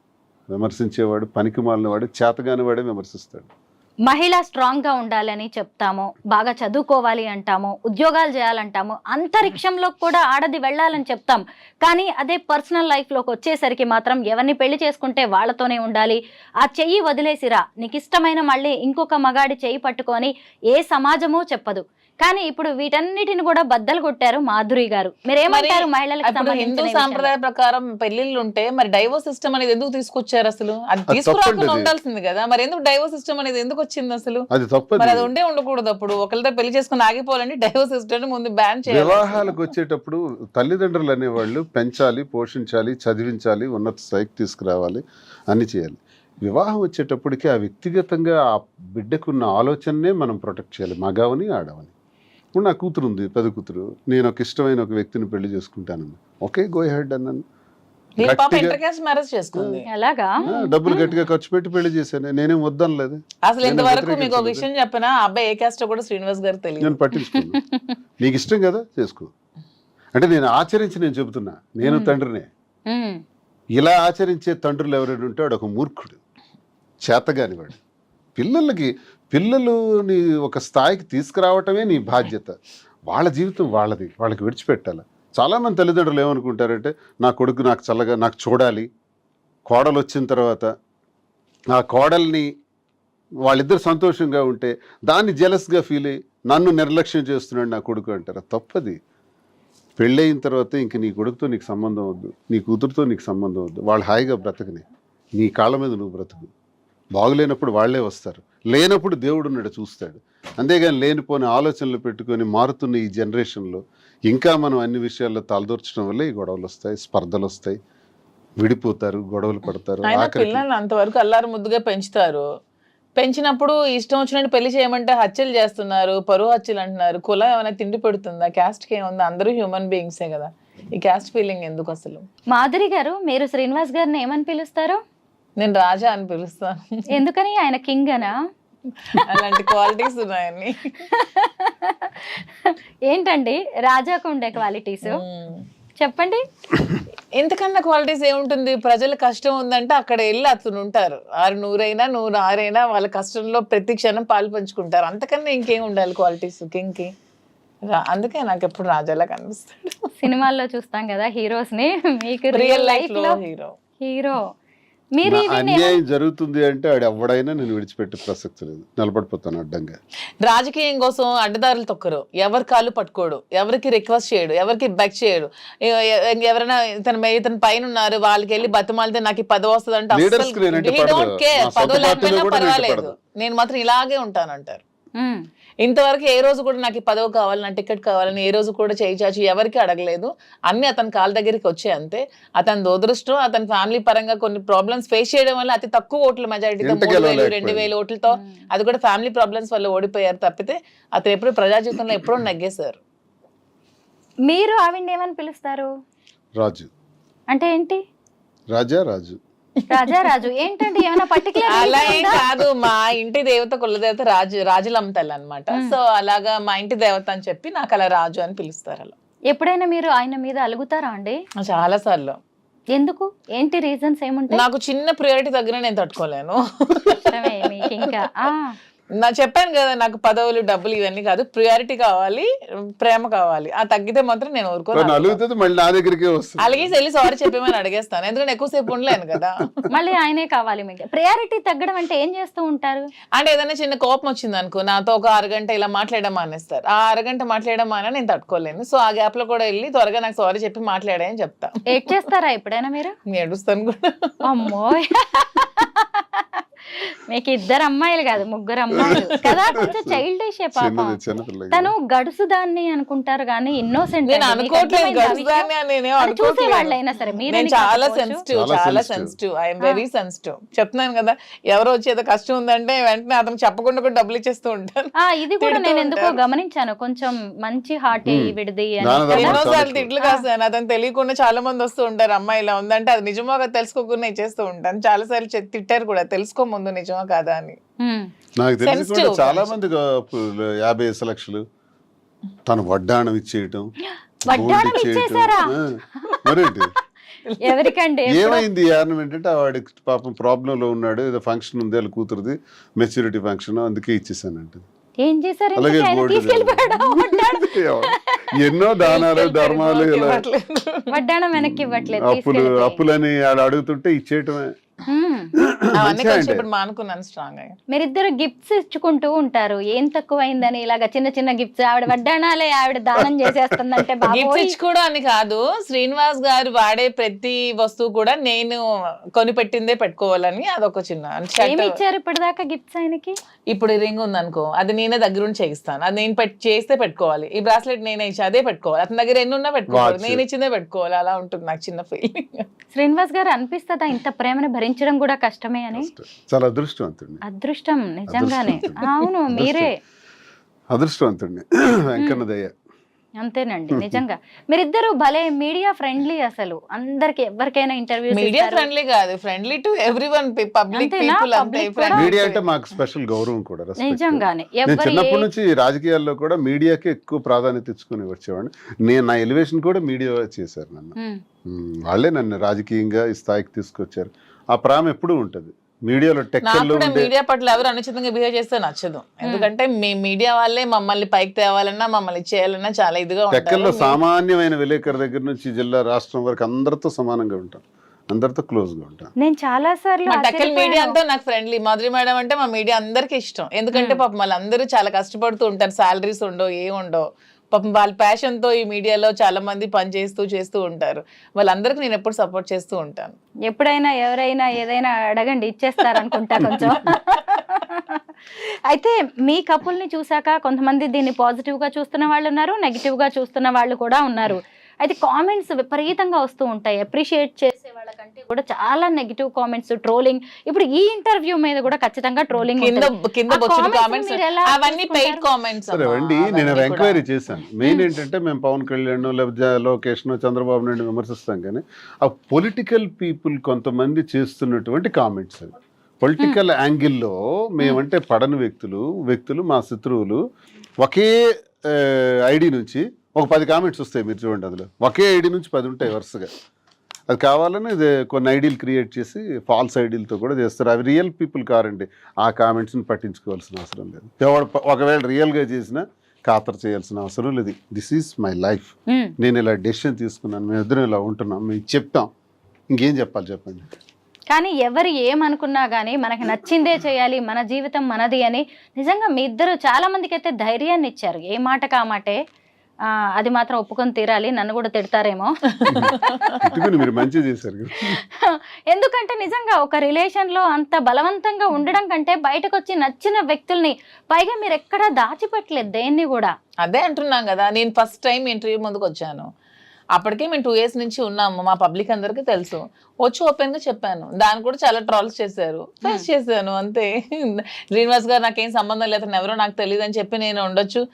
S4: విమర్శించేవాడు పనికి మాలినవాడు, చేతగాని వాడే విమర్శిస్తాడు.
S2: మహిళ స్ట్రాంగ్ గా ఉండాలని చెప్తాము, బాగా చదువుకోవాలి అంటాము, ఉద్యోగాలు చేయాలంటాము, అంతరిక్షంలో కూడా ఆడది వెళ్ళాలని చెప్తాం. కానీ అదే పర్సనల్ లైఫ్ లోకి వచ్చేసరికి మాత్రం ఎవరిని పెళ్లి చేసుకుంటే వాళ్ళతోనే ఉండాలి, ఆ చెయ్యి వదిలేసిరా, నీకు ఇష్టమైన మళ్ళీ ఇంకొక మగాడి చెయ్యి పట్టుకొని ఏ సమాజమో చెప్పదు. కానీ ఇప్పుడు వీటన్నిటిని కూడా బద్దలు కొట్టారు మాధురి గారు. మీరేమంటారు మహిళలకు
S3: ఇప్పుడు హిందూ
S2: సంబంధించిన
S3: సాంప్రదాయ ప్రకారం పెళ్లిళ్ళు ఉంటే మరి డైవోర్స్ సిస్టమ్ అనేది ఎందుకు తీసుకొచ్చారు అసలు? అది తీసుకురాకుండా ఉండాల్సింది కదా, మరి ఎందుకు డైవోర్స్ సిస్టమ్ అనేది ఎందుకు వచ్చింది అసలు?
S4: అది తప్పదు.
S3: మరి అది ఉండకూడదు. అప్పుడు ఒకరితో పెళ్లి చేసుకుని ఆగిపోవాలంటే డైవోర్స్ సిస్టమ్ ముందు బ్యాన్ చేయాలి.
S4: వివాహాలకు వచ్చేటప్పుడు తల్లిదండ్రులు అనేవాళ్ళు పెంచాలి, పోషించాలి, చదివించాలి, ఉన్నత స్థాయికి తీసుకురావాలి, అన్ని చేయాలి. వివాహం వచ్చేటప్పటికి ఆ వ్యక్తిగతంగా ఆ బిడ్డకున్న ఆలోచననే మనం ప్రొటెక్ట్ చేయాలి, మగవని ఆడవని. ఇప్పుడు నా కూతురు ఉంది, పెద్ద కూతురు, నేను ఒక ఇష్టమైన ఒక వ్యక్తిని పెళ్లి చేసుకుంటాను, ఓకే గో హెడ్ అన్నాను.
S3: మ్యారేజ్ చేసుకుంది,
S2: ఎలాగా
S4: డబ్బులు గట్టిగా ఖర్చు పెట్టి పెళ్లి చేశాను, నేనేం వద్దనలేదు.
S3: అసలు ఇంతవరకు మీకు ఒక విషయం చెప్పినా అబ్బాయి ఏ క్యాస్ట్ కూడా శ్రీనివాస్ గారు తెలియదు.
S4: నేను పట్టించుకోను, నీకు ఇష్టం కదా చేసుకో అంటే నేను ఆచరించి నేను చెబుతున్నా, నేను తండ్రినే. ఇలా ఆచరించే తండ్రులు ఎవరైనా ఉంటే వాడు ఒక మూర్ఖుడు, చేతగాని వాడు. పిల్లలుని ఒక స్థాయికి తీసుకురావటమే నీ బాధ్యత. వాళ్ళ జీవితం వాళ్ళది, వాళ్ళకి విడిచిపెట్టాలి. చాలామంది తల్లిదండ్రులు ఏమనుకుంటారంటే నా కొడుకు నాకు చల్లగా నాకు చూడాలి, కోడలు వచ్చిన తర్వాత ఆ కోడల్ని వాళ్ళిద్దరు సంతోషంగా ఉంటే దాన్ని జెలస్గా ఫీల్ అయ్యి నన్ను నిర్లక్ష్యం చేస్తున్నాడు నా కొడుకు అంటారు. తప్పది. పెళ్ళయిన తర్వాత ఇంక నీ కొడుకుతో నీకు సంబంధం వద్దు, నీ కూతురుతో నీకు సంబంధం వద్దు, వాళ్ళు హాయిగా బ్రతకని, నీ కాళ్ళ మీద నువ్వు బ్రతుకు. బాగులేనప్పుడు వాళ్ళే వస్తారు, లేనప్పుడు దేవుడు ఉన్నాడు చూస్తాడు. అంతేగాని లేనిపోని ఆలోచనలు పెట్టుకొని మారుతున్న ఈ జనరేషన్లో ఇంకా మనం అన్ని విషయాల్లో తలదూర్చడం వల్ల ఈ గొడవలు వస్తాయి, స్పర్ధలు వస్తాయి, విడిపోతారు, గొడవలు పడతారు.
S3: పిల్లల్ని అంతవరకు అల్లారు ముద్దుగా పెంచుతారు. పెంచినప్పుడు ఇష్టం వచ్చినట్టు పెళ్లి చేయమంటే హత్యలు చేస్తున్నారు, పరువు హత్యలు అంటున్నారు. కులం ఏమైనా తిండి పెడుతుందా? క్యాస్ట్కి ఏముందా? అందరూ హ్యూమన్ బీయింగ్సే కదా. ఈ క్యాస్ట్ ఫీలింగ్ ఎందుకు అసలు?
S2: మాధురి గారు, మీరు శ్రీనివాస్ గారిని ఏమని పిలుస్తారు?
S3: నేను రాజా అని పిలుస్తాను.
S2: ఎందుకని? ఆయన కింగ్ అనా?
S3: అలాంటి క్వాలిటీస్ ఉన్నాయని.
S2: ఏంటండి రాజాకు ఉండే క్వాలిటీస్ చెప్పండి.
S3: ఎంతకన్నా క్వాలిటీస్ ఏముంటుంది? ప్రజల కష్టం ఉందంటే అక్కడ వెళ్ళి అతను ఉంటారు. 600 100 వాళ్ళ కష్టంలో ప్రతి క్షణం పాలు పంచుకుంటారు. అంతకన్నా ఇంకేం ఉండాలి క్వాలిటీస్ కింగ్కి? అందుకే నాకు ఎప్పుడు రాజాలా కనిపిస్తాడు.
S2: సినిమాల్లో చూస్తాం కదా హీరోస్ ని, మీకు
S3: రియల్ లైఫ్ లో
S2: హీరో.
S4: అన్యాయం జరుగుతుంది అంటే ఆడు ఎవడైనా నేను విడిచిపెట్టే ప్రసక్తి లేదు, నిలబడిపోతాను అడ్డంగా.
S3: రాజకీయం కోసం అడ్డదారులు తొక్కరు, ఎవరి కాళ్ళు పట్టుకోడు, ఎవరికి రిక్వెస్ట్ చేయడు, ఎవరికి బెక్ చేయడు. ఎవరైనా ఇతని పైన ఉన్నారు వాళ్ళకి వెళ్ళి బతిమాలితే నాకు ఈ పదవి వస్తుంది అంటే పదవి లేకపోయినా పర్వాలేదు, నేను మాత్రం ఇలాగే ఉంటానంటారు. ఇంతవరకు ఏ రోజు కూడా నాకు ఈ పదవి కావాలి, నా టికెట్ కావాలని ఏ రోజు కూడా చేయి చాచి ఎవరికి అడగలేదు. అన్ని అతని కాళ్ళ దగ్గరికి వచ్చాయి అంతే. అతని దురదృష్టం, అతని ఫ్యామిలీ పరంగా కొన్ని ప్రాబ్లమ్స్ ఫేస్ చేయడం వల్ల అతి తక్కువ ఓట్ల మెజారిటీతో 3000 2000 ఓట్లతో, అది కూడా ఫ్యామిలీ ప్రాబ్లమ్స్ వల్ల ఓడిపోయారు తప్పితే అతను ఎప్పుడు ప్రజా జీవితంలో ఎప్పుడో నెగ్గేశారు.
S2: మీరు ఆవిడ ఏమని పిలుస్తారు?
S4: రాజు
S2: అంటే ఏంటి?
S4: రాజా రాజు
S2: రాజు ఏంటండి? ఏమైనా పర్టికులర్?
S3: అలా ఏం కాదు, మా ఇంటి దేవత కులదేవత రాజులమ్మ తల్లి అనమాట. సో అలాగా మా ఇంటి దేవత అని చెప్పి నాకు అలా రాజు అని పిలుస్తారు. అలా
S2: ఎప్పుడైనా మీరు ఆయన మీద అలుగుతారా అండి?
S3: చాలా సార్లు.
S2: ఎందుకు? ఏంటి రీజన్స్ ఏముంటాయి?
S3: నాకు చిన్న ప్రియారిటీ దగ్గర నేను తట్టుకోలేను.
S2: ఇంకా
S3: నా చెప్పాను కదా, నాకు పదవులు డబ్బులు ఇవన్నీ కాదు, ప్రియారిటీ కావాలి, ప్రేమ కావాలి. ఆ తగ్గితే మాత్రం నేను ఊరుకోను. అలాగే వెళ్ళి సారీ చెప్పేమని అడిగేస్తాను, ఎందుకంటే ఎక్కువసేపు ఉండలేను కదా.
S2: మళ్ళీ ఆయనే కావాలి మీకు. ప్రియారిటీ తగ్గడం అంటే ఏం చేస్తూ ఉంటారు?
S3: అంటే ఏదైనా చిన్న కోపం వచ్చింది అనుకో, నాతో ఒక 6 గంట ఇలా మాట్లాడడం మానేస్తారు. ఆ 6 గంట మాట్లాడడం మానే నేను తట్టుకోలేను. సో ఆ గ్యాప్ లో కూడా వెళ్ళి త్వరగా నాకు సారీ చెప్పి మాట్లాడే అని చెప్తా.
S2: ఏడ్ చేస్తారా ఎప్పుడైనా మీరు?
S3: ఏడుస్తాను కూడా.
S2: అమ్మో, మీకు 2 అమ్మాయిలు కాదు 3 అమ్మాయిలు కదా. కొంచెం చైల్డిష్ పాపం. తను గడుసు దాన్ని అనుకుంటారు కానీ ఇన్నోసెంట్. చూసే వాళ్ళైనా సరే మీరు
S3: చాలా సెన్సిటివ్, ఐఎమ్ వెరీ సెన్సిటివ్. చెప్తున్నాను కదా, ఎవరో వచ్చేదో కష్టం ఉందంటే వెంటనే అతను చెప్పకుండా కూడా డబ్బులు ఇచ్చేస్తూ ఉంటాను.
S2: ఇది కూడా నేను ఎందుకో గమనించాను, కొంచెం మంచి హార్ట్ విడిది.
S3: ఎన్నోసార్లు తిట్లు కాస్తాను, అతను తెలియకుండా చాలా మంది వస్తూ ఉంటారు. అమ్మాయి ఇలా ఉందంటే అది నిజమో తెలుసుకోకుండా ఇచ్చేస్తూ ఉంటాను. చాలా సార్లు తిట్టారు కూడా, తెలుసుకో ముందు నిజమా కాదా అని.
S4: నాకు తెలిసి కూడా చాలా మంది 50 లక్షలు తను వడ్డాణం ఇచ్చేయటం, మరేంటి
S2: ఎవరికండి ఎప్పుడు?
S4: ఏమైంది ఆర్నమెంట్ అంటే వాడికి పాపం ప్రాబ్లం లో ఉన్నాడు, ఏదో ఫంక్షన్ ఉంది వాళ్ళ కూతురుది, మెచ్యూరిటీ ఫంక్షన్, అందుకే ఇచ్చేసానంటే.
S2: ఏం చేశారు
S4: అలాగే
S2: ఇంతకీ? ఆయన
S4: గోల్డ్
S2: తీసుకెళ్ళిపోయాడా?
S4: ఎన్నో దానాలు ధర్మాలు ఇలా
S2: వడ్డాణం వెనక్కి ఇవ్వట్లేదు,
S4: అప్పులు
S2: తీసుకెళ్ళిపోయి.
S4: అప్పులని ఆడ అడుగుతుంటే ఇచ్చేయటమే.
S3: అవన్నీ
S4: మంచిగా
S3: కొంచెం
S4: అంటే.
S3: ఇప్పుడు మానుకున్నాను స్ట్రాంగ్ గా.
S2: మీరిద్దరు గిఫ్ట్స్ ఇచ్చుకుంటూ ఉంటారు, ఏం తక్కువైందని ఇలాగా చిన్న చిన్న గిఫ్ట్స్. ఆవిడ వడ్డాణాలే ఆవిడ దానం చేసేస్తుందంటే
S3: గిఫ్ట్స్
S2: బాబోయ్.
S3: ఇచ్చుకోవడం అని కాదు, శ్రీనివాస్ గారు వాడే ప్రతి వస్తువు కూడా నేను కొని పెట్టిందే పెట్టుకోవాలని అదొక చిన్న
S2: ఏమి
S3: షర్ట్.
S2: ఇచ్చారు ఇప్పటిదాకా గిఫ్ట్స్ ఆయనకి?
S3: ఇప్పుడు రింగ్ ఉంది అనుకో, అది నేనే దగ్గరుండి చేయిస్తాను, అది నేను చేస్తే పెట్టుకోవాలి. ఈ బ్రాస్లెట్ నేనే ఇచ్చి అదే పెట్టుకోవాలి, అతని దగ్గర ఎన్ని ఉన్నా పెట్టుకోవాలి,
S4: Watch.
S3: నేను ఇచ్చిందే పెట్టుకోవాలి. అలా ఉంటుంది నాకు చిన్న ఫీలింగ్.
S2: శ్రీనివాస్ గారు అనిపిస్తుందా ఇంత ప్రేమను భరించడం కూడా కష్టమే అని?
S4: చాలా అదృష్టవంతుడిని.
S2: అదృష్టం నిజంగానే.
S4: అదృష్టం.
S2: అవును, మీరే
S4: అదృష్టవంతుడిని. వెంకన్న దయ్య.
S2: అంతేనండి నిజంగా. మీరిద్దరు భలే మీడియా ఫ్రెండ్లీ, అసలు అందరికి ఎవరికైనా ఇంటర్వ్యూ
S3: మీడియా ఫ్రెండ్లీ కాదు, ఫ్రెండ్లీ టు ఎవ్రీవన్, పబ్లిక్
S2: అంతేనా?
S3: పీపుల్ అంతే.
S2: Public కూడా?
S4: మీడియా అంటే మాకు స్పెషల్ గౌరవం కూడా, respect.
S2: నిజంగానే.
S4: నేను
S2: ఎవరి
S4: చిన్నప్పటి నుంచి రాజకీయాల్లో కూడా మీడియాకి ఎక్కువ ప్రాధాన్యత ఇచ్చుకుని వచ్చేవాడిని. నా ఎలివేషన్ కూడా మీడియా చేశారు నన్ను. వాళ్ళే నన్ను రాజకీయంగా ఈ స్థాయికి తీసుకొచ్చారు. ఆ ప్రేమ ఎప్పుడూ ఉంటది. మీడియాలో
S3: నాకు
S4: టెక్కల్లో
S3: కూడా
S4: ఉండే
S3: మీడియా పట్ల ఎవరు అనుచితంగా బిహేవ్ చేస్తే నచ్చదు. ఎందుకంటే మీ మీడియా వాళ్ళే మమ్మల్ని పైకి తేవాలన్నా మమ్మల్ని చేయాలన్నా చాలా ఇదిగా
S4: టెక్కల్లో
S3: ఉంటారు.
S4: సామాన్యమైన విలేకరు దగ్గర నుంచి జిల్లా రాష్ట్రం వరకు అందరితో సమానంగా ఉంటాం, అందరితో క్లోజ్ గా ఉంటాం.
S2: నేను చాలా సార్లు
S3: మా టెక్కల్ మీడియా అంతా నాకు ఫ్రెండ్లీ. మాధురి మేడం అంటే మా మీడియా అందరికి ఇష్టం. ఎందుకంటే పాపం వాళ్ళందరూ చాలా కష్టపడుతూ ఉంటారు, సాలరీస్ ఉండవు, ఏం ఉండవు. పాపం వాళ్ళ ప్యాషన్ తో ఈ మీడియాలో చాలా మంది పని చేస్తూ ఉంటారు. వాళ్ళందరికీ నేను ఎప్పుడు సపోర్ట్ చేస్తూ ఉంటాను.
S2: ఎప్పుడైనా ఎవరైనా ఏదైనా అడగండి, ఇచ్చేస్తారనుకుంటా కొంచెం. అయితే మీ కపుల్ని చూసాక కొంతమంది దీన్ని పాజిటివ్ గా చూస్తున్న వాళ్ళు ఉన్నారు, నెగిటివ్ గా చూస్తున్న వాళ్ళు కూడా ఉన్నారు. అయితే కామెంట్స్ విపరీతంగా వస్తూ ఉంటాయి. అప్రిషియేట్ చేసే వాళ్ళకంటే కూడా చాలా నెగిటివ్ కామెంట్స్, ట్రోలింగ్. ఇప్పుడు ఈ ఇంటర్వ్యూ మీద కూడా ఖచ్చితంగా ట్రోలింగ్
S3: కింద బొచ్చుడు కామెంట్స్, అవన్నీ పెయిడ్ కామెంట్స్.
S4: సరే అండి, నేను ఎంక్వైరీ చేశాను. మెయిన్ ఏంటంటే మేము పవన్ కళ్యాణ్ లేకపోతే లోకేష్ చంద్రబాబు నాయుడు విమర్శిస్తాం, కానీ ఆ పొలిటికల్ పీపుల్ కొంతమంది చేస్తున్నటువంటి కామెంట్స్ అవి పొలిటికల్ యాంగిల్లో మేమంటే పడని వ్యక్తులు మా శత్రువులు ఒకే ఐడి నుంచి ఒక 10 కామెంట్స్ వస్తాయి. మీరు చూడండి, అందులో ఒకే ఐడి నుంచి 10 ఉంటాయి వరుసగా. అది కావాలని ఇది కొన్ని ఐడీలు క్రియేట్ చేసి ఫాల్స్ ఐడీలతో కూడా చేస్తారు. అవి రియల్ పీపుల్ కారండి. ఆ కామెంట్స్ని పట్టించుకోవాల్సిన అవసరం లేదు. ఒకవేళ రియల్గా చేసినా ఖాతరు చేయాల్సిన అవసరం లేదు. This is my life. నేను ఇలా డెసిషన్ తీసుకున్నాను, మేము ఇద్దరం ఇలా ఉంటున్నాం, మేము చెప్తాం, ఇంకేం చెప్పాలి చెప్పండి.
S2: కానీ ఎవరు ఏమనుకున్నా కానీ మనకి నచ్చిందే చేయాలి, మన జీవితం మనది అని నిజంగా మీ ఇద్దరు చాలా మందికి అయితే ధైర్యాన్ని ఇచ్చారు. ఏ మాటకు ఆ మాటే. అది మాత్రం ఒప్పుకొని తీరాలి, నన్ను కూడా తిడతారేమో.
S4: మీరు మంచి చేశారు.
S2: ఎందుకంటే నిజంగా ఒక రిలేషన్ లో అంత బలవంతంగా ఉండడం కంటే బయటకు వచ్చి నచ్చిన వ్యక్తుల్ని, పైగా మీరు ఎక్కడా దాచిపెట్టలేదు దేన్ని కూడా.
S3: అదే అంటున్నాం కదా, నేను ఫస్ట్ టైం ఇంటర్వ్యూ ముందుకు వచ్చాను. అప్పటికే మేము 2 years నుంచి ఉన్నాము, మా పబ్లిక్ అందరికీ తెలుసు. వచ్చి ఓపెన్ గా చెప్పాను. దాన్ని కూడా చాలా ట్రాల్స్ చేశారు, ఫేస్ చేశాను అంతే. శ్రీనివాస్ గారు నాకేం సంబంధం లేదు, ఎవరో నాకు తెలియదు అని చెప్పి నేను ఉండొచ్చు,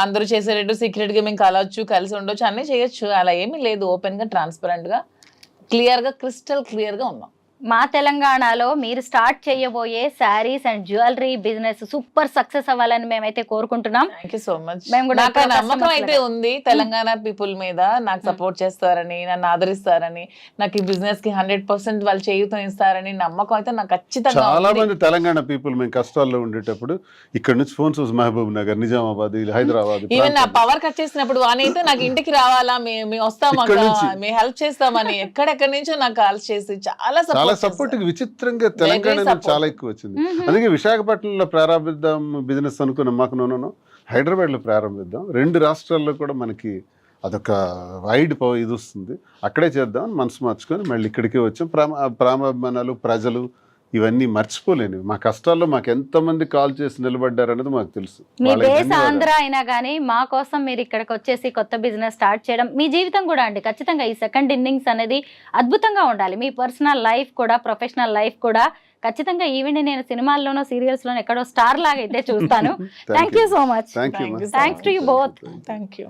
S3: అందరూ చేసేటట్టు సీక్రెట్ గా మేము కలవచ్చు, కలిసి ఉండొచ్చు, అన్నీ చేయొచ్చు. అలా ఏమీ లేదు. ఓపెన్ గా, ట్రాన్స్పరెంట్ గా, క్లియర్ గా, క్రిస్టల్ క్లియర్ గా ఉన్నాం.
S2: మా తెలంగాణలో మీరు స్టార్ట్ చేయబోయే saris and jewellery business super success అవ్వాలని మేమైతే కోరుకుంటున్నాం.
S3: Thank you so much.
S2: మేము కూడా
S3: నాకు నమ్మకం అయితే ఉంది తెలంగాణ పీపుల్ మీద, నాకు సపోర్ట్ చేస్తారని, నన్ను ఆదరిస్తారని, నాకు ఈ బిజినెస్ కి 100% వాళ్ళు చేయూతం ఇస్తారని నమ్మకం అయితే నాకు ఖచ్చితంగా.
S4: చాలా మంది తెలంగాణ పీపుల్ మేము కష్టాల్లో ఉండేటప్పుడు ఇక్కడ నుంచి ఫోన్స్ మహబూబ్ నగర్, నిజామాబాద్, హైదరాబాద్,
S3: ఈవెన్ నా పవర్ కట్ చేసినప్పుడు వానైతే నాకు ఇంటికి రావాలా, మేము వస్తాం, మేము హెల్ప్ చేస్తామని ఎక్కడెక్కడి నుంచో నాకు కాల్స్ చేసి చాలా
S4: సపోర్ట్. విచిత్రంగా తెలంగాణ నుంచి చాలా ఎక్కువ వచ్చింది. అందుకే విశాఖపట్నంలో ప్రారంభిద్దాం బిజినెస్ అనుకున్నాం. మాకు నూనె హైదరాబాద్లో ప్రారంభిద్దాం, 2 రాష్ట్రాల్లో కూడా మనకి అదొక వైడ్ ఇది వస్తుంది, అక్కడే చేద్దాం అని మనసు మార్చుకొని మళ్ళీ ఇక్కడికే వచ్చాం. ప్రేమాభిమానాలు, ప్రజలు ఇవన్నీ మర్చిపోలేను. మా కష్టాల్లో మాకు ఎంతమంది కాల్ చేసి నిలబడ్డారు అనేది మాకు తెలుసు.
S2: మీ దేశ ఆంధ్ర అయినా కానీ మా కోసం మీరు ఇక్కడికి వచ్చేసి కొత్త బిజినెస్ స్టార్ట్ చేయడం, మీ జీవితం కూడా అండి ఖచ్చితంగా ఈ సెకండ్ ఇన్నింగ్స్ అనేది అద్భుతంగా ఉండాలి. మీ పర్సనల్ లైఫ్ కూడా, ప్రొఫెషనల్ లైఫ్ కూడా ఖచ్చితంగా. ఈవెన్ నేను సినిమాల్లోనో సీరియల్స్ లోనో ఎక్కడో స్టార్ లాగా అయితే చూస్తాను. Thank you so much.
S4: Thank you.
S2: Thanks to you both.
S3: Thank you.